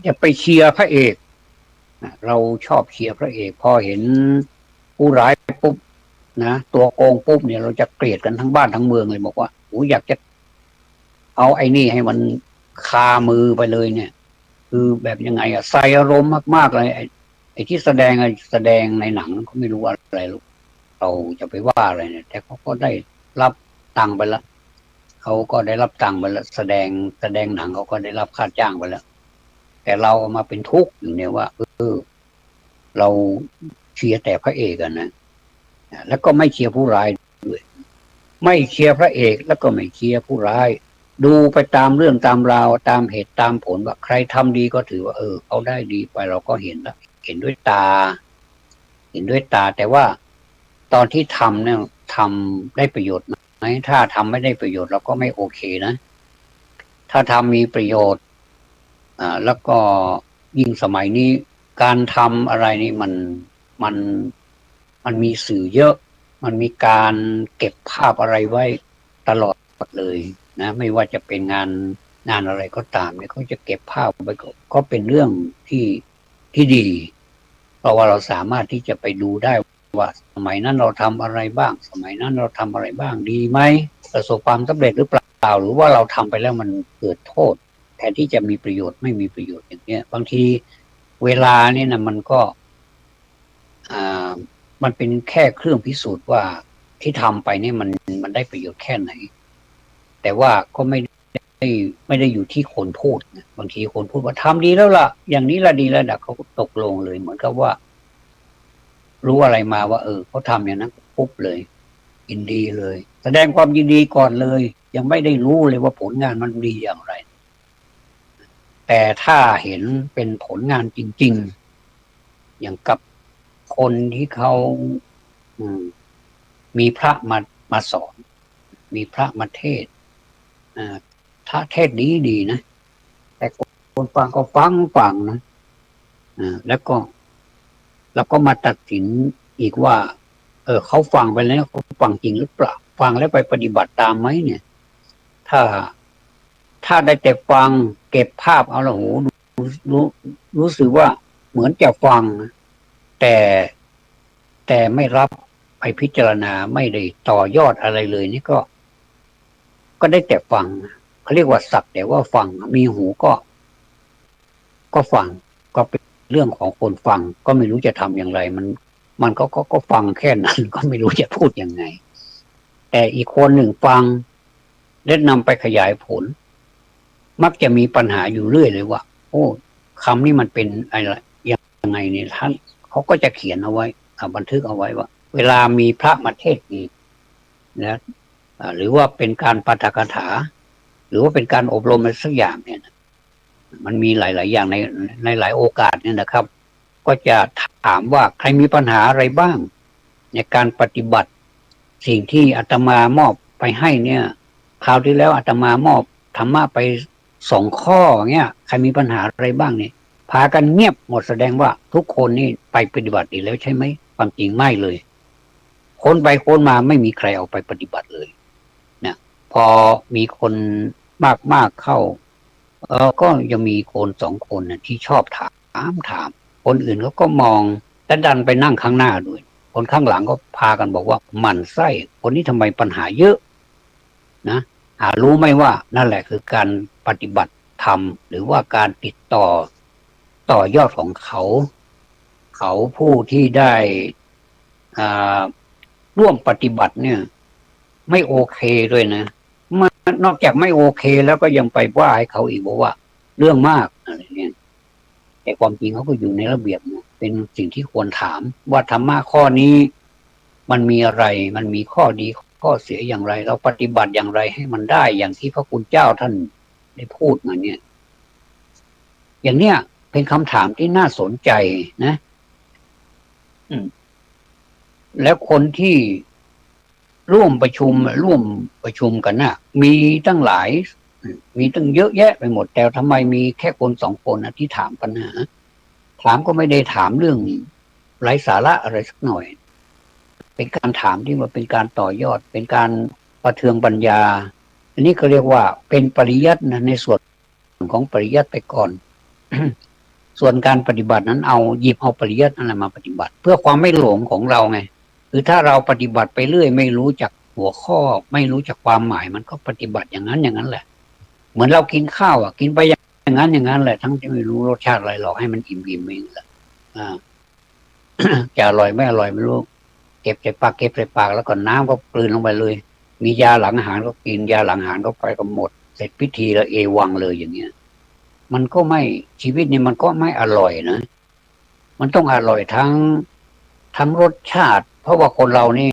อย่าไปเชียร์พระเอกเราชอบเชียร์พระเอกพอเห็นผู้ร้ายปุ๊บนะตัวโกงปุ๊บเนี่ยเราจะเกลียดกันทั้งบ้านทั้งเมืองเลยบอกว่าอยากจะเอาไอ้นี่ให้มันคามือไปเลยเนี่ยคือแบบยังไงใส่อารมณ์มากๆเลยไอ้ที่แสดงในหนังก็ไม่รู้อะไรหรอกเราจะไปว่าอะไรเนี่ยแต่เขาก็ได้รับตังค์ไปแล้วเขาก็ได้รับตังค์ไปแล้วแสดงหนังเขาก็ได้รับค่าจ้างไปแล้วแต่เรามาเป็นทุกข์อยู่เนี่ยว่าเราเชียร์แต่พระเอกนะแล้วก็ไม่เชียร์ผู้ร้ายด้วยไม่เชียร์พระเอกแล้วก็ไม่เชียร์ผู้ร้ายดูไปตามเรื่องตามราวตามเหตุตามผลว่าใครทำดีก็ถือว่าเขาได้ดีไปเราก็เห็นแล้วเห็นด้วยตาแต่ว่าตอนที่ทำเนี่ยทำได้ประโยชน์ไหมถ้าทำไม่ได้ประโยชน์เราก็ไม่โอเคนะถ้าทำมีประโยชน์แล้วก็ยิ่งสมัยนี้การทำอะไรนี่มันมีสื่อเยอะมันมีการเก็บภาพอะไรไว้ตลอดเลยนะไม่ว่าจะเป็นงานอะไรก็ตามเนี่ยเขาจะเก็บภาพไว้ก็เป็นเรื่องที่ดีเพราะว่าเราสามารถที่จะไปดูได้ว่าสมัยนั้นเราทำอะไรบ้างสมัยนั้นเราทำอะไรบ้างดีไหมประสบความสำเร็จหรือเปล่าหรือว่าเราทำไปแล้วมันเกิดโทษแทนที่จะมีประโยชน์ไม่มีประโยชน์อย่างเงี้ยบางทีเวลาเนี่ยนะมันก็มันเป็นแค่เครื่องพิสูจน์ว่าที่ทำไปเนี่ยมันได้ประโยชน์แค่ไหนแต่ว่าก็ไม่ได้อยู่ที่คนพูดนะบางทีคนพูดว่าทำดีแล้วล่ะอย่างนี้ละดีแล้วนะเขาก็ตกลงเลยเหมือนกับว่ารู้อะไรมาว่าเขาทำอย่างนั้นปุ๊บเลยยินดีเลยแสดงความยินดีก่อนเลยยังไม่ได้รู้เลยว่าผลงานมันดีอย่างไรแต่ถ้าเห็นเป็นผลงานจริงๆอย่างกับคนที่เขามีพระมาสอนมีพระมาเทศถ้าเทศดีนะแต่คนฟังก็ฟังนะแล้วก็มาตัดสินอีกว่าเขาฟังไปแล้วเขาฟังจริงหรือเปล่าฟังแล้วไปปฏิบัติตามไหมเนี่ยถ้าได้แต่ฟังเก็บภาพเอาละโหรู้สึกว่าเหมือนจะฟังแต่ไม่รับไปพิจารณาไม่ได้ต่อยอดอะไรเลยนี่ก็ได้แต่ฟังเขาเรียกว่าสักแต่ว่าฟังมีหูก็ฟังก็ เรื่องของคนฟังก็ไม่รู้จะทำอย่างไรมันก็ฟังแค่นั้นก็ไม่รู้จะพูดยังไงแต่อีกคนหนึ่งฟังและนำไปขยายผลมักจะมีปัญหาอยู่เรื่อยเลยว่าโอ้คำนี้มันเป็นอะไรยังไงเนี่ยท่านเขาก็จะเขียนเอาไว้บันทึกเอาไว้ว่าเวลามีพระมาเทศน์อีกนะหรือว่าเป็นการปาฐกถาหรือว่าเป็นการอบรมอะไรสักอย่างเนี่ยมันมีหลายๆอย่างในหลายโอกาสเนี่ยนะครับก็จะถามว่าใครมีปัญหาอะไรบ้างในการปฏิบัติสิ่งที่อาตมามอบไปให้เนี่ยคราวที่แล้วอาตมามอบธรรมะไป2 ข้อเนี่ยใครมีปัญหาอะไรบ้างเนี่ยพากันเงียบหมดแสดงว่าทุกคนนี่ไปปฏิบัติดีแล้วใช่ไหมความจริงไม่เลยคนไปคนมาไม่มีใครเอาไปปฏิบัติเลยนะพอมีคนมากเข้าก็ยังมีคน2 คนนะที่ชอบถามคนอื่นเขาก็มองแต่ดันไปนั่งข้างหน้าด้วยคนข้างหลังก็พากันบอกว่าหมั่นไส้คนนี้ทำไมปัญหาเยอะนะรู้ไหมว่านั่นแหละคือการปฏิบัติธรรมหรือว่าการติดต่อยอดของเขาผู้ที่ได้ร่วมปฏิบัติเนี่ยไม่โอเคด้วยนะนอกจากไม่โอเคแล้วก็ยังไปว่าให้เขาอีกบอกว่าเรื่องมากอะไรเนี่ยแต่ความจริงเขาก็อยู่ในระเบียบนะเป็นสิ่งที่ควรถามว่าธรรมะข้อนี้มันมีอะไรมันมีข้อดีข้อเสียอย่างไรเราปฏิบัติอย่างไรให้มันได้อย่างที่พระคุณเจ้าท่านได้พูดมาเนี่ยอย่างเนี้ยเป็นคำถามที่น่าสนใจนะแล้วคนที่ร่วมประชุมกันน่ะมีตั้งหลายมีตั้งเยอะแยะไปหมดแต่ทำไมมีแค่คน2 คนนะที่ถามปัญหาถามก็ไม่ได้ถามเรื่องไร้สาระอะไรสักหน่อยเป็นการถามที่ว่าเป็นการต่อยอดเป็นการประเทืองปัญญาอันนี้ก็เรียกว่าเป็นปริยัตินะในส่วนของปริยัติไปก่อน ส่วนการปฏิบัตินั้นเอาหยิบเอาปริยัติอะไรมาปฏิบัติเพื่อความไม่หลงของเราไงคือถ้าเราปฏิบัติไปเรื่อยไม่รู้จักหัวข้อไม่รู้จักความหมายมันก็ปฏิบัติอย่างนั้นแหละเหมือนเรากินข้าวกินไปอย่างนั้นแหละทั้งที่ไม่รู้รสชาติอะไรหรอกให้มันอิ่มเองแหละจะอร่อยไม่อร่อยไม่รู้เก็บใส่ปากแล้วก็น้ำก็กลืนลงไปเลยมียาหลังอาหารก็กินยาหลังอาหารก็ไปก็หมดเสร็จพิธีแล้วเอวังเลยอย่างเงี้ยมันก็ไม่ชีวิตนี่มันก็ไม่อร่อยนะมันต้องอร่อยทั้งรสชาติเพราะว่าคนเรานี่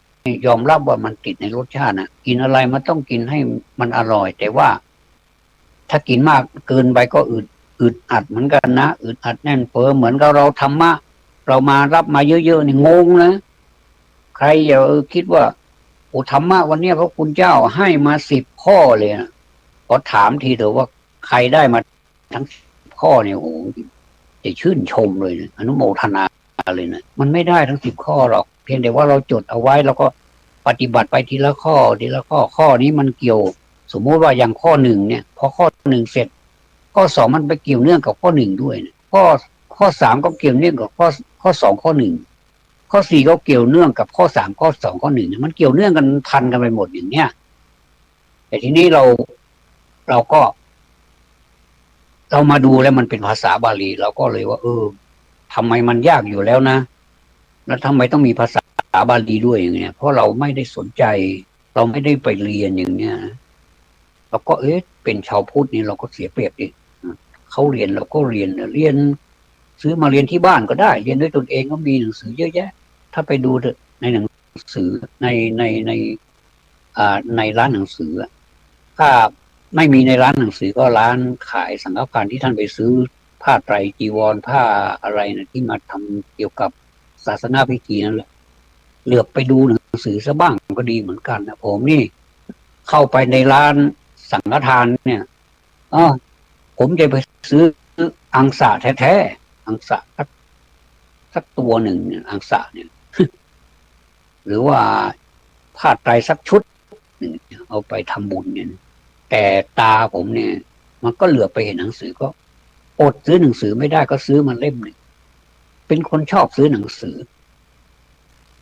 ยอมรับว่ามันติดในรสชาตินะกินอะไรมันต้องกินให้มันอร่อยแต่ว่าถ้ากินมากเกินไปก็อึดอัดเหมือนกันนะอึดอัดแน่นเฟ้อเหมือนกับเราธรรมะเรามารับมาเยอะๆนี่งงนะใครอย่าคิดว่าโอ้ธรรมะวันนี้พระคุณเจ้าให้มา10 ข้อเลยนะขอถามทีเถอะว่าใครได้มาทั้ง10 ข้อเนี่ยโอ้จะชื่นชมเลยนะอนุโมทนาเลยนะมันไม่ได้ทั้ง10 ข้อหรอกเพียงแต่ว่าเราจดเอาไว้แล้วก็ปฏิบัติไปทีละข้อข้อนี้มันเกี่ยวสมมติว่าอย่างข้อ 1เนี่ยพอข้อ 1เสร็จข้อ 2มันไปเกี่ยวเนื่องกับข้อ 1ด้วยนะข้อ 3ก็เกี่ยวเนื่องกับข้อ 2ข้อ 1ข้อ 4ก็เกี่ยวเนื่องกับข้อ 3ข้อ 2ข้อ 1มันเกี่ยวเนื่องกันพันกันไปหมดอย่างเนี้ยแต่ทีนี้เราก็เรามาดูแล้วมันเป็นภาษาบาลีเราก็เลยว่าทำไมมันยากอยู่แล้วนะแล้วทำไมต้องมีภาษาบาลีด้วยอย่างเงี้ยเพราะเราไม่ได้สนใจเราไม่ได้ไปเรียนอย่างเนี้ยเราก็เป็นชาวพุทธนี่เราก็เสียเปรียบดิเขาเรียนเราก็เรียนซื้อมาเรียนที่บ้านก็ได้เรียนด้วยตนเองก็มีหนังสือเยอะแยะถ้าไปดูในหนังสือในร้านหนังสือถ้าไม่มีในร้านหนังสือก็ร้านขายสังฆทานที่ท่านไปซื้อผ้าไตรจีวรผ้าอะไรนะที่มาทำเกี่ยวกับศาสนาพิธีนั่นแหละเหลือบไปดูหนังสือซะบ้างก็ดีเหมือนกันนะผมนี่เข้าไปในร้านสังฆทานเนี่ยผมจะไปซื้ออังสะแท้ๆอังสะสักตัวหนึ่งเนี่ยอังสะเนี่ย หรือว่าผ้าไตรสักชุดหนึ่งเอาไปทำบุญเนี่ยแต่ตาผมเนี่ยมันก็เหลือไปเห็นหนังสือก็อดซื้อหนังสือไม่ได้ก็ซื้อมาเล่มหนึ่งเป็นคนชอบซื้อหนังสือ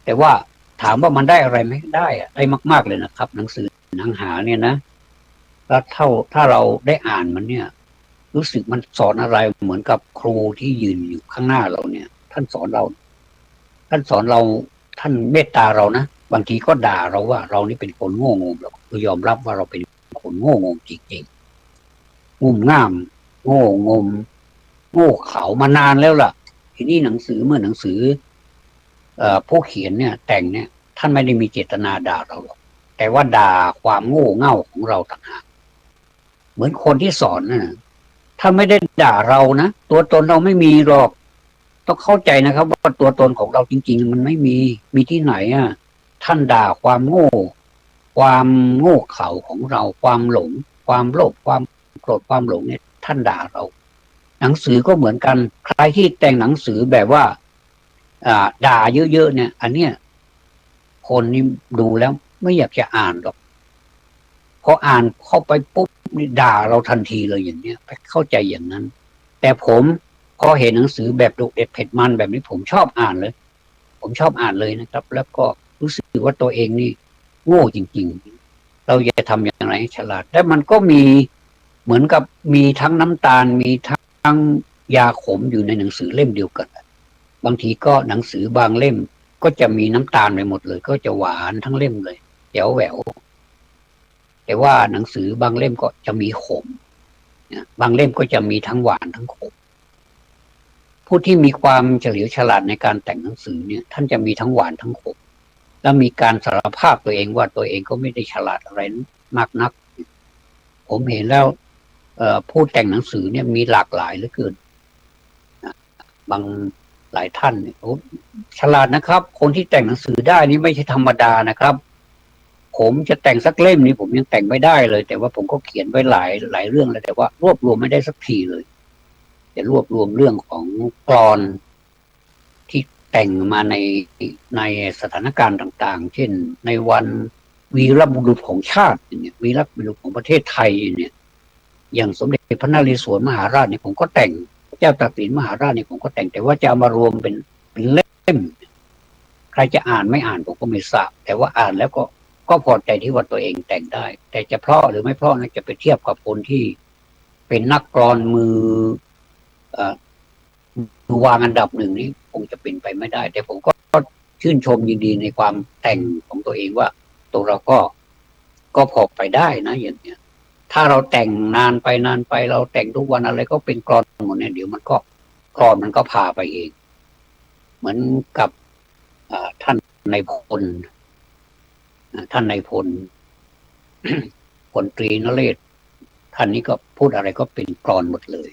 แต่ว่าถามว่ามันได้อะไรไหมได้มากๆเลยนะครับหนังสือหนังหาเนี่ยนะแล้วถ้าเราได้อ่านมันเนี่ย รู้สึกมันสอนอะไรเหมือนกับครูที่ยืนอยู่ข้างหน้าเราเนี่ยท่านสอนเราท่านสอนเราท่านเมตตาเรานะบางทีก็ด่าเราว่าเรานี่เป็นคนโง่งมเราก็ยอมรับว่าเราเป็นคนโง่งมจริงๆงุ่มง่ามโง่งมโง่เขลามานานแล้วล่ะทีนี้หนังสือเมื่อหนังสือผู้เขียนเนี่ยแต่งเนี่ยท่านไม่ได้มีเจตนาด่าเราหรอกแต่ว่าด่าความโง่เง่าของเราต่างหากเหมือนคนที่สอนน่ะถ้าไม่ได้ด่าเรานะตัวตนเราไม่มีหรอกต้องเข้าใจนะครับว่าตัวตนของเราจริงๆมันไม่มีที่ไหนอ่ะท่านด่าความโง่ความโง่เขลาของเราความหลงความโลภความโกรธความหลงเนี่ยท่านด่าเราหนังสือก็เหมือนกันใครที่แต่งหนังสือแบบว่าด่าเยอะๆเนี่ยอันเนี้ยคนนี่ดูแล้วไม่อยากจะอ่านหรอกพออ่านเข้าไปปุ๊บนี่ด่าเราทันทีเลยอย่างเนี้ยไปเข้าใจอย่างนั้นแต่ผมพอเห็นหนังสือแบบดุเด็ดเผ็ดมันแบบนี้ผมชอบอ่านเลยผมชอบอ่านเลยนะครับแล้วก็รู้สึกว่าตัวเองนี่โง่จริงๆเราจะทำอย่างไรให้ฉลาดและมันก็มีเหมือนกับมีทั้งน้ำตาลมีทั้งยาขมอยู่ในหนังสือเล่มเดียวกันบางทีก็หนังสือบางเล่มก็จะมีน้ำตาลไปหมดเลยก็จะหวานทั้งเล่มเลยแจ๋วแหววแต่ว่าหนังสือบางเล่มก็จะมีขมบางเล่มก็จะมีทั้งหวานทั้งขมผู้ที่มีความเฉลียวฉลาดในการแต่งหนังสือเนี่ยท่านจะมีทั้งหวานทั้งขมและมีการสารภาพตัวเองว่าตัวเองก็ไม่ได้ฉลาดอะไรมากนักผมเห็นแล้วผู้แต่งหนังสือเนี่ยมีหลากหลายเหลือเกินบางหลายท่านเนี่ยฉลาดนะครับคนที่แต่งหนังสือได้นี่ไม่ใช่ธรรมดานะครับผมจะแต่งสักเล่มนี้ผมยังแต่งไม่ได้เลยแต่ว่าผมก็เขียนไว้หลายเรื่องแล้วแต่ว่ารวบรวมไม่ได้สักทีเลยจะรวบรวมเรื่องของกลอนที่แต่งมาในสถานการณ์ต่างๆเช่นในวันวีรบุรุษของชาติเนี่ยวีรบุรุษของประเทศไทยเนี่ยอย่างสมเด็จพระนเรศวรมหาราชเนี่ยผมก็แต่งเจ้าตากสินมหาราชเนี่ยผมก็แต่งแต่ว่าจะเอามารวมเป็นเล่มใครจะอ่านไม่อ่านผมก็ไม่ทราบแต่ว่าอ่านแล้วก็พอใจที่ว่าตัวเองแต่งได้แต่จะเพราะหรือไม่เพราะนะจะไปเทียบกับคนที่เป็นนักกลอนมือวางอันดับหนึ่งนี้คงจะเป็นไปไม่ได้แต่ผมก็ชื่นชมยินดีในความแต่งของตัวเองว่าตัวเราก็พอไปได้นะอย่างเนี้ยถ้าเราแต่งนานไปเราแต่งทุกวันอะไรก็เป็นกลอนหมดเนี่ยเดี๋ยวมันก็กลอนมันก็พาไปเองเหมือนกับท่านนายพลพลตรีนเรศท่านนี้ก็พูดอะไรก็เป็นกลอนหมดเลย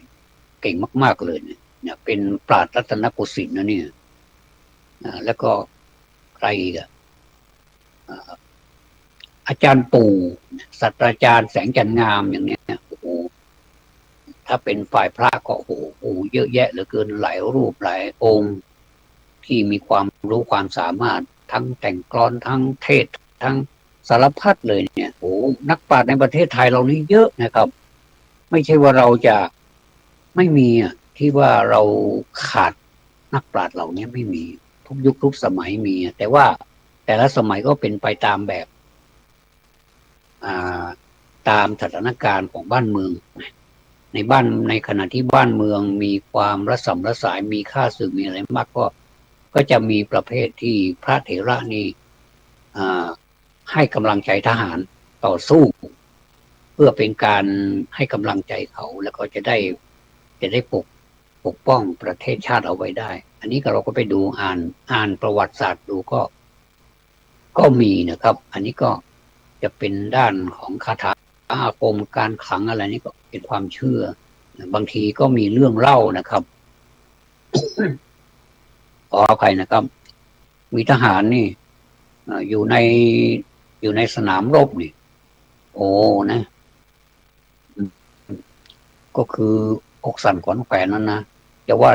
เก่งมากๆเลยเนี่ยเป็นปราชญ์รัตนโกสินทร์นะเนี่ยแล้วก็ใครอีกอาจารย์ปู่ศาสตราจารย์แสงจันทร์งามอย่างเนี้ยโอ้โหถ้าเป็นฝ่ายพระก็โอ้โหเยอะแยะเหลือเกินหลายรูปหลายองค์ที่มีความรู้ความสามารถทั้งแต่งกลอนทั้งเทศทั้งสารพัดเลยเนี่ยโอ้นักปราชญ์ในประเทศไทยเรานี่เยอะนะครับไม่ใช่ว่าเราจะไม่มีที่ว่าเราขาดนักปราชญ์เหล่านี้ไม่มีทุกยุคทุกสมัยมีแต่ว่าแต่ละสมัยก็เป็นไปตามแบบตามสถานการณ์ของบ้านเมืองในขณะที่บ้านเมืองมีความระสำระสายมีค่าศึกมีอะไรมากก็จะมีประเภทที่พระเถระนี่ให้กำลังใจทหารต่อสู้เพื่อเป็นการให้กำลังใจเขาแล้วก็จะได้ปกป้องประเทศชาติเอาไว้ได้อันนี้เราก็ไปดูอ่านประวัติศาสตร์ดูก็มีนะครับอันนี้ก็จะเป็นด้านของคาถาอาคมการขลังอะไรนี่ก็เป็นความเชื่อบางทีก็มีเรื่องเล่านะครับ ขออภัยนะครับมีทหารนี่อยู่ในสนามรบนี่โอ้นะก็คืออกสั่นขวัญแขวนนั่นนะจะว่า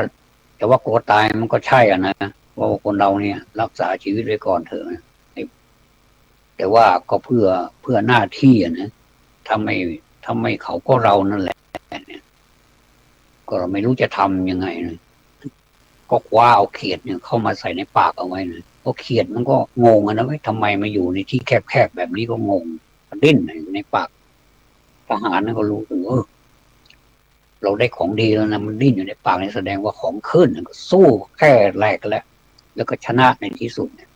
กลัวตายมันก็ใช่อ่ะนะว่าคนเราเนี่ยรักษาชีวิตไว้ก่อนเถอะแต่ว่าก็เพื่อหน้าที่นะทำไมเขาก็เรานั่นแหละเนี่ยก็เราไม่รู้จะทำยังไงเลยก็คว้าเอาเขียดเนี่ยเข้ามาใส่ในปากเอาไว้นะเพราะเขียดมันก็งงนะว่าทำไมมาอยู่ในที่แคบๆแบบนี้ก็งงดิ้นอยู่ในปากทหารนั่นก็รู้ถึง เราได้ของดีแล้วนะมันดิ้นอยู่ในปากนี่แสดงว่าของขึ้นก็สู้แค่แรกแล้วก็ชนะในที่สุดเนี่ย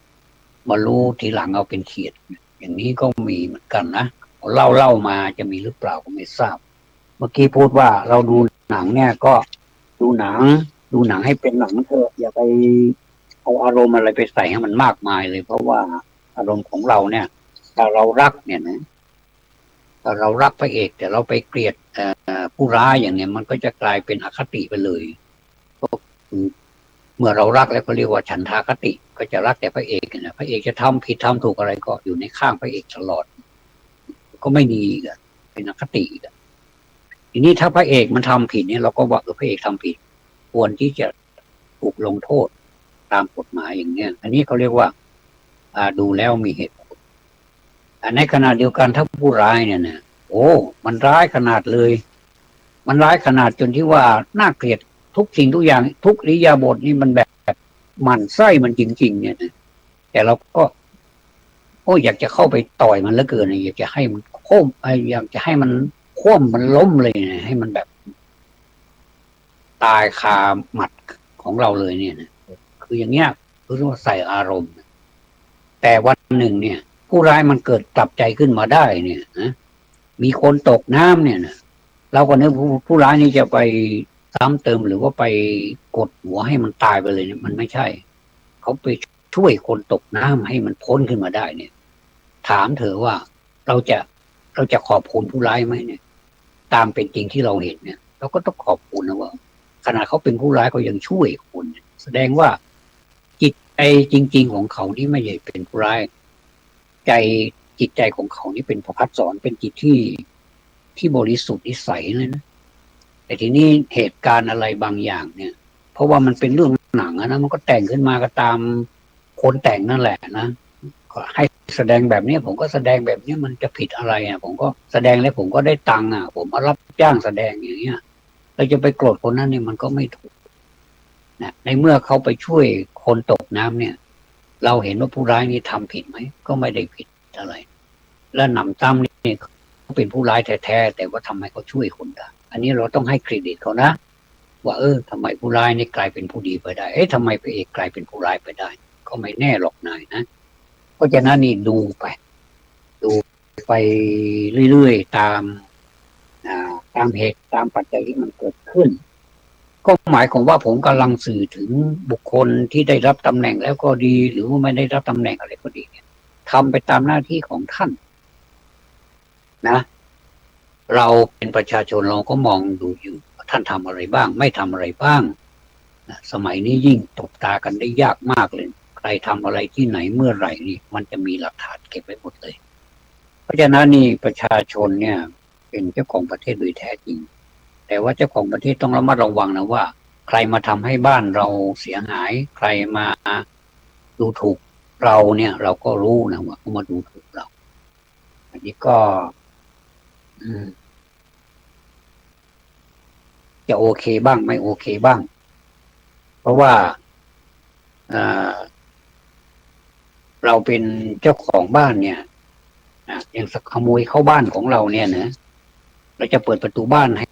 มารู้ทีหลังเอาเป็นเขียดอย่างนี้ก็มีเหมือนกันนะเล่ามาจะมีหรือเปล่าก็ไม่ทราบเมื่อกี้พูดว่าเราดูหนังเนี่ยก็ดูหนังให้เป็นหนังเถอะอย่าไปเอาอารมณ์อะไรไปใส่ให้มันมากมายเลยเพราะว่าอารมณ์ของเราเนี่ยถ้าเรารักเนี่ยนะถ้าเรารักพระเอกแต่เราไปเกลียดผู้ร้ายอย่างเนี้ยมันก็จะกลายเป็นอคติไปเลยก็คือเมื่อเรารักแล้วก็เรียกว่าฉันทากติก็จะรักแต่พระเอกนะพระเอกจะทำผิดทำถูกอะไรก็อยู่ในข้างพระเอกตลอดก็ไม่ดีอีกเป็นอคติอีกทีนี้ถ้าพระเอกมันทำผิดเนี่ยเราก็ว่าพระเอกทำผิดควรที่จะถูกลงโทษตามกฎหมายอย่างเนี้ยอันนี้เขาเรียกว่าดูแล้วมีเหตุผลในขณะเดียวกันถ้าผู้ร้ายเนี่ยนะโอ้มันร้ายขนาดเลยมันร้ายขนาดจนที่ว่าน่าเกลียดทุกสิ่งทุกอย่างทุกอิริยาบถนี่มันแบบหมั่นไส้มันจริงๆเนี่ยนะแต่เราก็อยากจะเข้าไปต่อยมันเหลือเกินอยากจะให้มันโค่มอยากจะให้มันคว่ำมันล้มเลยนะให้มันแบบตายคาหมัดของเราเลยเนี่ยนะคืออย่างเงี้ยคือว่าใส่อารมณ์แต่วันหนึ่งเนี่ยผู้ร้ายมันเกิดกลับใจขึ้นมาได้เนี่ยนะมีคนตกน้ำเนี่ยนะเราก็นึกผู้ร้ายนี่จะไปซ้ำเติมหรือว่าไปกดหัวให้มันตายไปเลยเนี่ยมันไม่ใช่เขาไปช่วยคนตกน้ำให้มันพ้นขึ้นมาได้เนี่ยถามเธอว่าเราจะขอบคุณผู้ร้ายไหมเนี่ยตามเป็นจริงที่เราเห็นเนี่ยเราก็ต้องขอบคุณนะว่าขณะเขาเป็นผู้ร้ายเขายังช่วยคนแสดงว่าจิตใจจริงๆของเขานี่ไม่ใช่เป็นผู้ร้ายใจจิตใจของเขานี่เป็นพระพัฒสอนเป็นจิตที่บริสุทธิ์นิสัยเลยนะแต่ทีนี้เหตุการณ์อะไรบางอย่างเนี่ยเพราะว่ามันเป็นเรื่องหนังนะมันก็แต่งขึ้นมาก็ตามคนแต่งนั่นแหละนะให้แสดงแบบนี้ผมก็แสดงแบบนี้มันจะผิดอะไรผมก็แสดงแล้วผมก็ได้ตังค์ผมมารับจ้างแสดงอย่างเงี้ยเราจะไปโกรธคนนั้นเนี่ยมันก็ไม่ถูกนะในเมื่อเขาไปช่วยคนตกน้ำเนี่ยเราเห็นว่าผู้ร้ายนี่ทำผิดไหมก็ไม่ได้ผิดอะไรและหนำซ้ำนี่เขาเป็นผู้ร้ายแท้ๆแต่ว่าทำไมเขาช่วยคนได้อันนี้เราต้องให้เครดิตเขานะว่าทำไมผู้ร้ายนี่กลายเป็นผู้ดีไปได้ทำไมพระเอกกลายเป็นผู้ร้ายไปได้ก็ไม่แน่หรอกนายนะเพราะฉะนั้นนี่ดูไปเรื่อยๆตามเหตุตามปัจจัยที่มันเกิดขึ้นก็หมายความว่าผมกำลังสื่อถึงบุคคลที่ได้รับตำแหน่งแล้วก็ดีหรือว่าไม่ได้รับตำแหน่งอะไรก็ดีเนี่ยทำไปตามหน้าที่ของท่านนะเราเป็นประชาชนเราก็มองดูอยู่ท่านทำอะไรบ้างไม่ทำอะไรบ้างนะสมัยนี้ยิ่งตบตากันได้ยากมากเลยใครทำอะไรที่ไหนเมื่อไหร่นี่มันจะมีหลักฐานเก็บไว้หมดเลยเพราะฉะนั้นนี่ประชาชนเนี่ยเป็นเจ้าของประเทศโดยแท้จริงแต่ว่าเจ้าของประเทศต้องระมัดระวังนะว่าใครมาทำให้บ้านเราเสียหายใครมาดูถูกเราเนี่ยเราก็รู้นะว่าเขามาดูถูกเราอันนี้ก็จะโอเคบ้างไม่โอเคบ้างเพราะว่าเราเป็นเจ้าของบ้านเนี่ยอย่างขโมยเข้าบ้านของเราเนี่ยนะเราจะเปิดประตูบ้านให้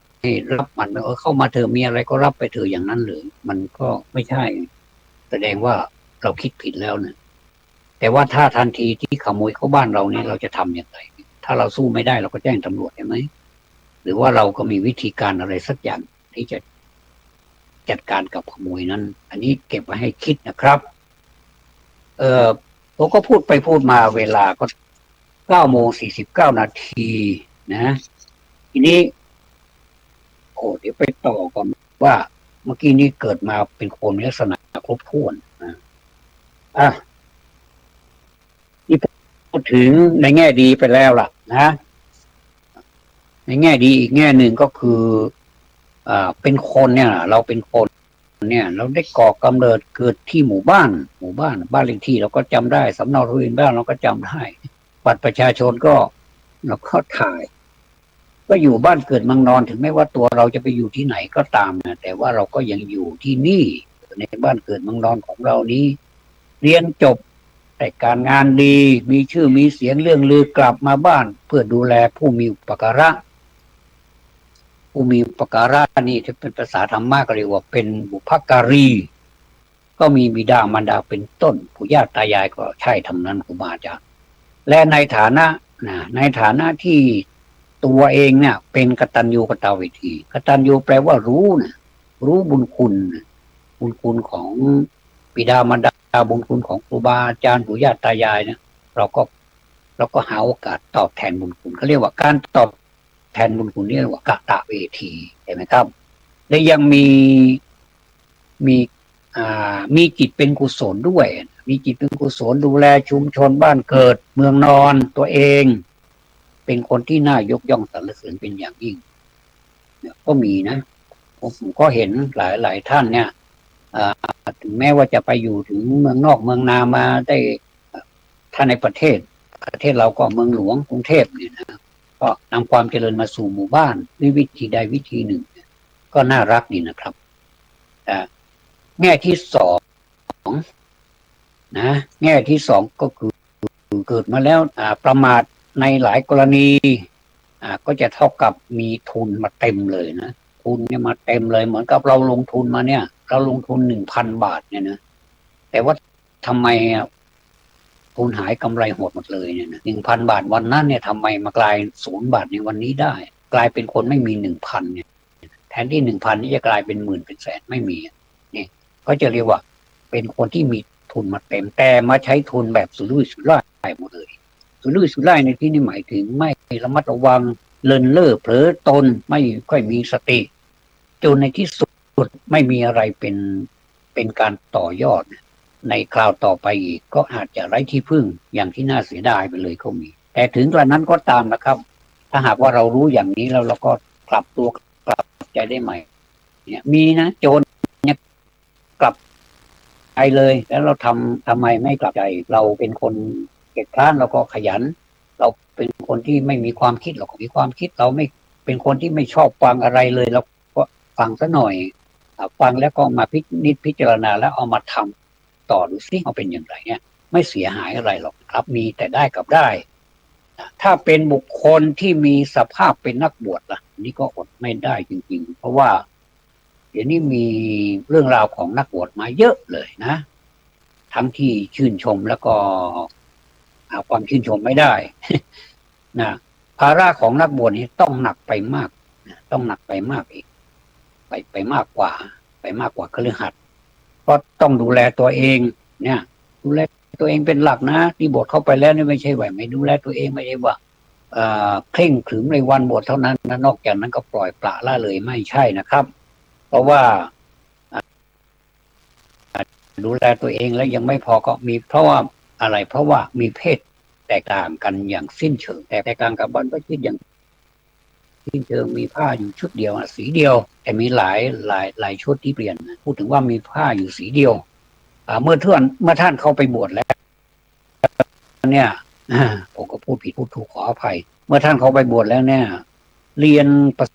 รับมันเข้ามาเธอมีอะไรก็รับไปเธออย่างนั้นหรือมันก็ไม่ใช่แสดงว่าเราคิดผิดแล้วนะแต่ว่าถ้าทันทีที่ขโมยเข้าบ้านเราเนี่ยเราจะทำอย่างไรถ้าเราสู้ไม่ได้เราก็แจ้งตำรวจได้ไหมหรือว่าเราก็มีวิธีการอะไรสักอย่างที่จะจัดการกับขโมยนั้นอันนี้เก็บไว้ให้คิดนะครับผมก็พูดไปพูดมาเวลาก็9:49 นาทีนะทีนี้เดี๋ยวไปต่อก่อนว่าเมื่อกี้นี้เกิดมาเป็นคนมีลักษณะครบถ้วนนี่พูดถึงในแง่ดีไปแล้วล่ะนะในแง่ดีอีกแง่หนึ่งก็คือเป็นคนเนี่ยเราเป็นคนเนี่ยเราได้ก่อกำเนิดเกิดที่หมู่บ้านบ้านเลขที่เราก็จำได้สำเนาทะเบียนบ้านเราก็จำได้บัตรประชาชนก็เราก็ถ่ายก็อยู่บ้านเกิดเมืองนอนถึงแม้ว่าตัวเราจะไปอยู่ที่ไหนก็ตามนะแต่ว่าเราก็ยังอยู่ที่นี่ในบ้านเกิดเมืองนอนของเรานี้เรียนจบแต่การงานดีมีชื่อมีเสียงเรื่องลือกลับมาบ้านเพื่อดูแลผู้มีอุปการะ ผู้มีอุปการะนี่ที่เป็นภาษาธรรมะก็เรียกว่าเป็นบุพการีก็มีบิดามารดาเป็นต้นปู่ย่าตายายก็ใช่ทำนั้นครูบาอาจารย์และในฐานะในฐานะที่ตัวเองเนี่ยเป็นกตัญญูกตเวทีกตัญญูแปลว่ารู้นะรู้บุญคุณบุญคุณของบิดามารดาบุญคุณของครูบาอาจารย์ปู่ย่าตายายเนี่ยเราก็หาโอกาสตอบแทนบุญคุณเขาเรียกว่าการตอบแทนบุญคุณนี่เรียกว่ากตเวทีเห็นไหมครับและยังมีมีจิตเป็นกุศลด้วยมีจิตเป็นกุศลดูแลชุมชนบ้านเกิดเมืองนอนตัวเองเป็นคนที่น่ายกย่องสรรเสริญเป็นอย่างยิ่งก็มีนะผมก็เห็นหลายท่านเนี่ยถึงแม้ว่าจะไปอยู่ถึงเมืองนอกเมืองนามาได้ถ้าในประเทศเราก็เมืองหลวงกรุงเทพเนี่ยนะก็นำความเจริญมาสู่หมู่บ้านด้วยวิธีใดวิธีหนึ่งก็น่ารักดีนะครับแง่ที่สองนะแง่ที่สองก็คือเกิดมาแล้วประมาทในหลายกรณีก็จะเท่ากับมีทุนมาเต็มเลยนะทุนเนี่ยมาเต็มเลยเหมือนกับเราลงทุนมาเนี่ยเราลงทุน 1,000 บาทเนี่ยนะแต่ว่าทำไมทุนหายกำไรหดหมดเลยเนี่ยนะ 1,000 บาทวันนั้นเนี่ยทำไมมากลาย0 บาทในวันนี้ได้กลายเป็นคนไม่มี 1,000 เนี่ยแทนที่ 1,000 นี่จะกลายเป็นหมื่นเป็นแสนไม่มีนี่ก็จะเรียกว่าเป็นคนที่มีทุนมาเต็มแต่มาใช้ทุนแบบสุรุ่ยสุร่ายหมดเลยสุรุ่ยสุร่ายในที่นี้หมายถึงไม่ระมัดระวังเลินเล่อเผลอตนไม่ค่อยมีสติจนในที่สุดไม่มีอะไรเป็นการต่อยอดในคราวต่อไปอีกก็อาจจะไร้ที่พึ่งอย่างที่น่าเสียดายไปเลยก็มีแต่ถึงกระนั้นก็ตามนะครับถ้าหากว่าเรารู้อย่างนี้แล้วเราก็กลับตัวกลับใจได้ใหม่เนี่ยมีนะโจรเนี่ยกลับใจเลยแล้วเราทำไมไม่กลับใจเราเป็นคนเกียจคร้านเราก็ขยันเราเป็นคนที่ไม่มีความคิดเราก็มีความคิดเราไม่เป็นคนที่ไม่ชอบฟังอะไรเลยเราก็ฟังซะหน่อยฟังแล้วก็มาพิจารณาแล้วเอามาทำต่อดูซิเอาเป็นอย่างไรเนี่ยไม่เสียหายอะไรหรอกครับมีแต่ได้กับได้ถ้าเป็นบุคคลที่มีสภาพเป็นนักบวชล่ะนี่ก็อดไม่ได้จริงๆเพราะว่าเดี๋ยวนี้มีเรื่องราวของนักบวชมาเยอะเลยนะทั้งที่ชื่นชมแล้วก็หาความชื่นชมไม่ได้นะภาระของนักบวชนี่ต้องหนักไปมากต้องหนักไปมากอีกไปมากกว่าคฤหัสถ์ก็ต้องดูแลตัวเองเนี่ยดูแลตัวเองเป็นหลักนะที่บวชเข้าไปแล้วนี่ไม่ใช่ว่าไม่ดูแลตัวเองไม่ใช่ว่าเคร่งขรึมในวันบวชเท่านั้นนะนอกจากนั้นก็ปล่อยปละละเลยไม่ใช่นะครับเพราะว่าดูแลตัวเองแล้วยังไม่พอก็มีเพราะว่าอะไรเพราะว่ามีเพศแตกต่างกันอย่างสิ้นเชิงแตกต่างกับบรรพชิตอย่างสิ้นเชิงมีผ้าอยู่ชุดเดียวสีเดียวแต่มีหลายชุดที่เปลี่ยนพูดถึงว่ามีผ้าอยู่สีเดียวเมื่อท่านเข้าไปบวชแล้วเนี่ยผมก็พูดผิดพูดถูกขออภัยเมื่อท่านเข้าไปบวชแล้วเนี่ยเรียนประ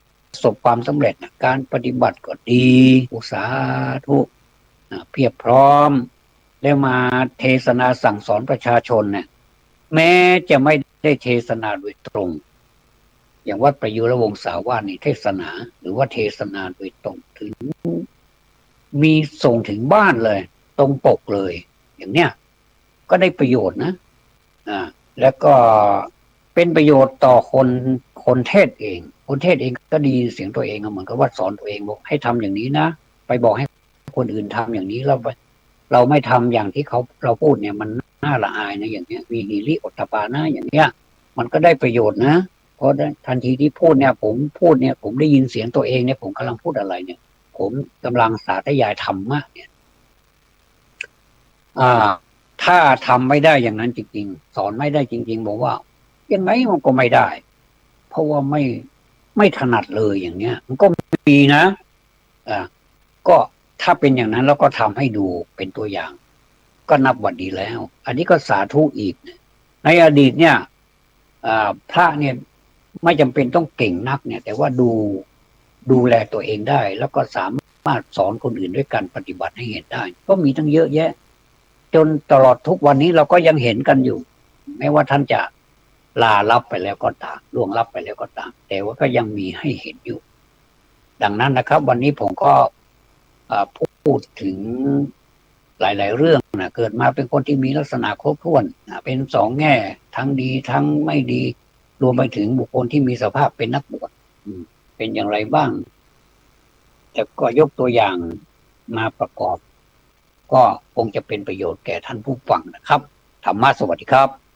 สบความสำเร็จการปฏิบัติก็ดีอุตสาธุเพียบพร้อมแล้วมาเทศนาสั่งสอนประชาชนเนี่ยแม้จะไม่ได้เทศนาโดยตรงอย่างวัดประยุรวงศาวาสนี่เทศนาหรือว่าเทศนาโดยตรงถึงมีส่งถึงบ้านเลยตรงปกเลยอย่างเนี้ยก็ได้ประโยชน์นะแล้วก็เป็นประโยชน์ต่อคนเทศเองคนเทศเองก็ดีเสียงตัวเองเหมือนกับว่าสอนตัวเองบอกให้ทำอย่างนี้นะไปบอกให้คนอื่นทำอย่างนี้เราไม่ทำอย่างที่เราพูดเนี่ยมันน่าละอายนะอย่างเนี้ยมีหิริโอตตัปปานะอย่างเนี้ยมันก็ได้ประโยชน์นะเพราะทันทีที่พูดเนี่ยผมได้ยินเสียงตัวเองเนี่ยผมกำลังพูดอะไรเนี่ยผมกำลังสาธยายธรรมะเนี่ยถ้าทำไม่ได้อย่างนั้นจริงๆสอนไม่ได้จริงๆบอกว่ายังไงมันก็ไม่ได้เพราะว่าไม่ถนัดเลยอย่างเนี้ยมันก็มีนะก็ถ้าเป็นอย่างนั้นแล้วก็ทำให้ดูเป็นตัวอย่างก็นับว่าดีแล้วอันนี้ก็สาธุอีกในอดีตเนี่ยพระเนี่ยไม่จำเป็นต้องเก่งนักเนี่ยแต่ว่าดูแลตัวเองได้แล้วก็สามารถสอนคนอื่นด้วยการปฏิบัติให้เห็นได้ก็มีตั้งเยอะแยะจนตลอดทุกวันนี้เราก็ยังเห็นกันอยู่แม้ว่าท่านจะลาลับไปแล้วก็ตามล่วงลับไปแล้วก็ตามแต่ว่าก็ยังมีให้เห็นอยู่ ดังนั้นนะครับ วันนี้ผมก็พูดถึงหลายๆเรื่องนะเกิดมาเป็นคนที่มีลักษณะครบถ้วนเป็นสองแง่ทั้งดีทั้งไม่ดีรวมไปถึงบุคคลที่มีสภาพเป็นนักบวชเป็นอย่างไรบ้างแต่ก็ยกตัวอย่างมาประกอบก็คงจะเป็นประโยชน์แก่ท่านผู้ฟังนะครับธรรมะสวัสดีครับ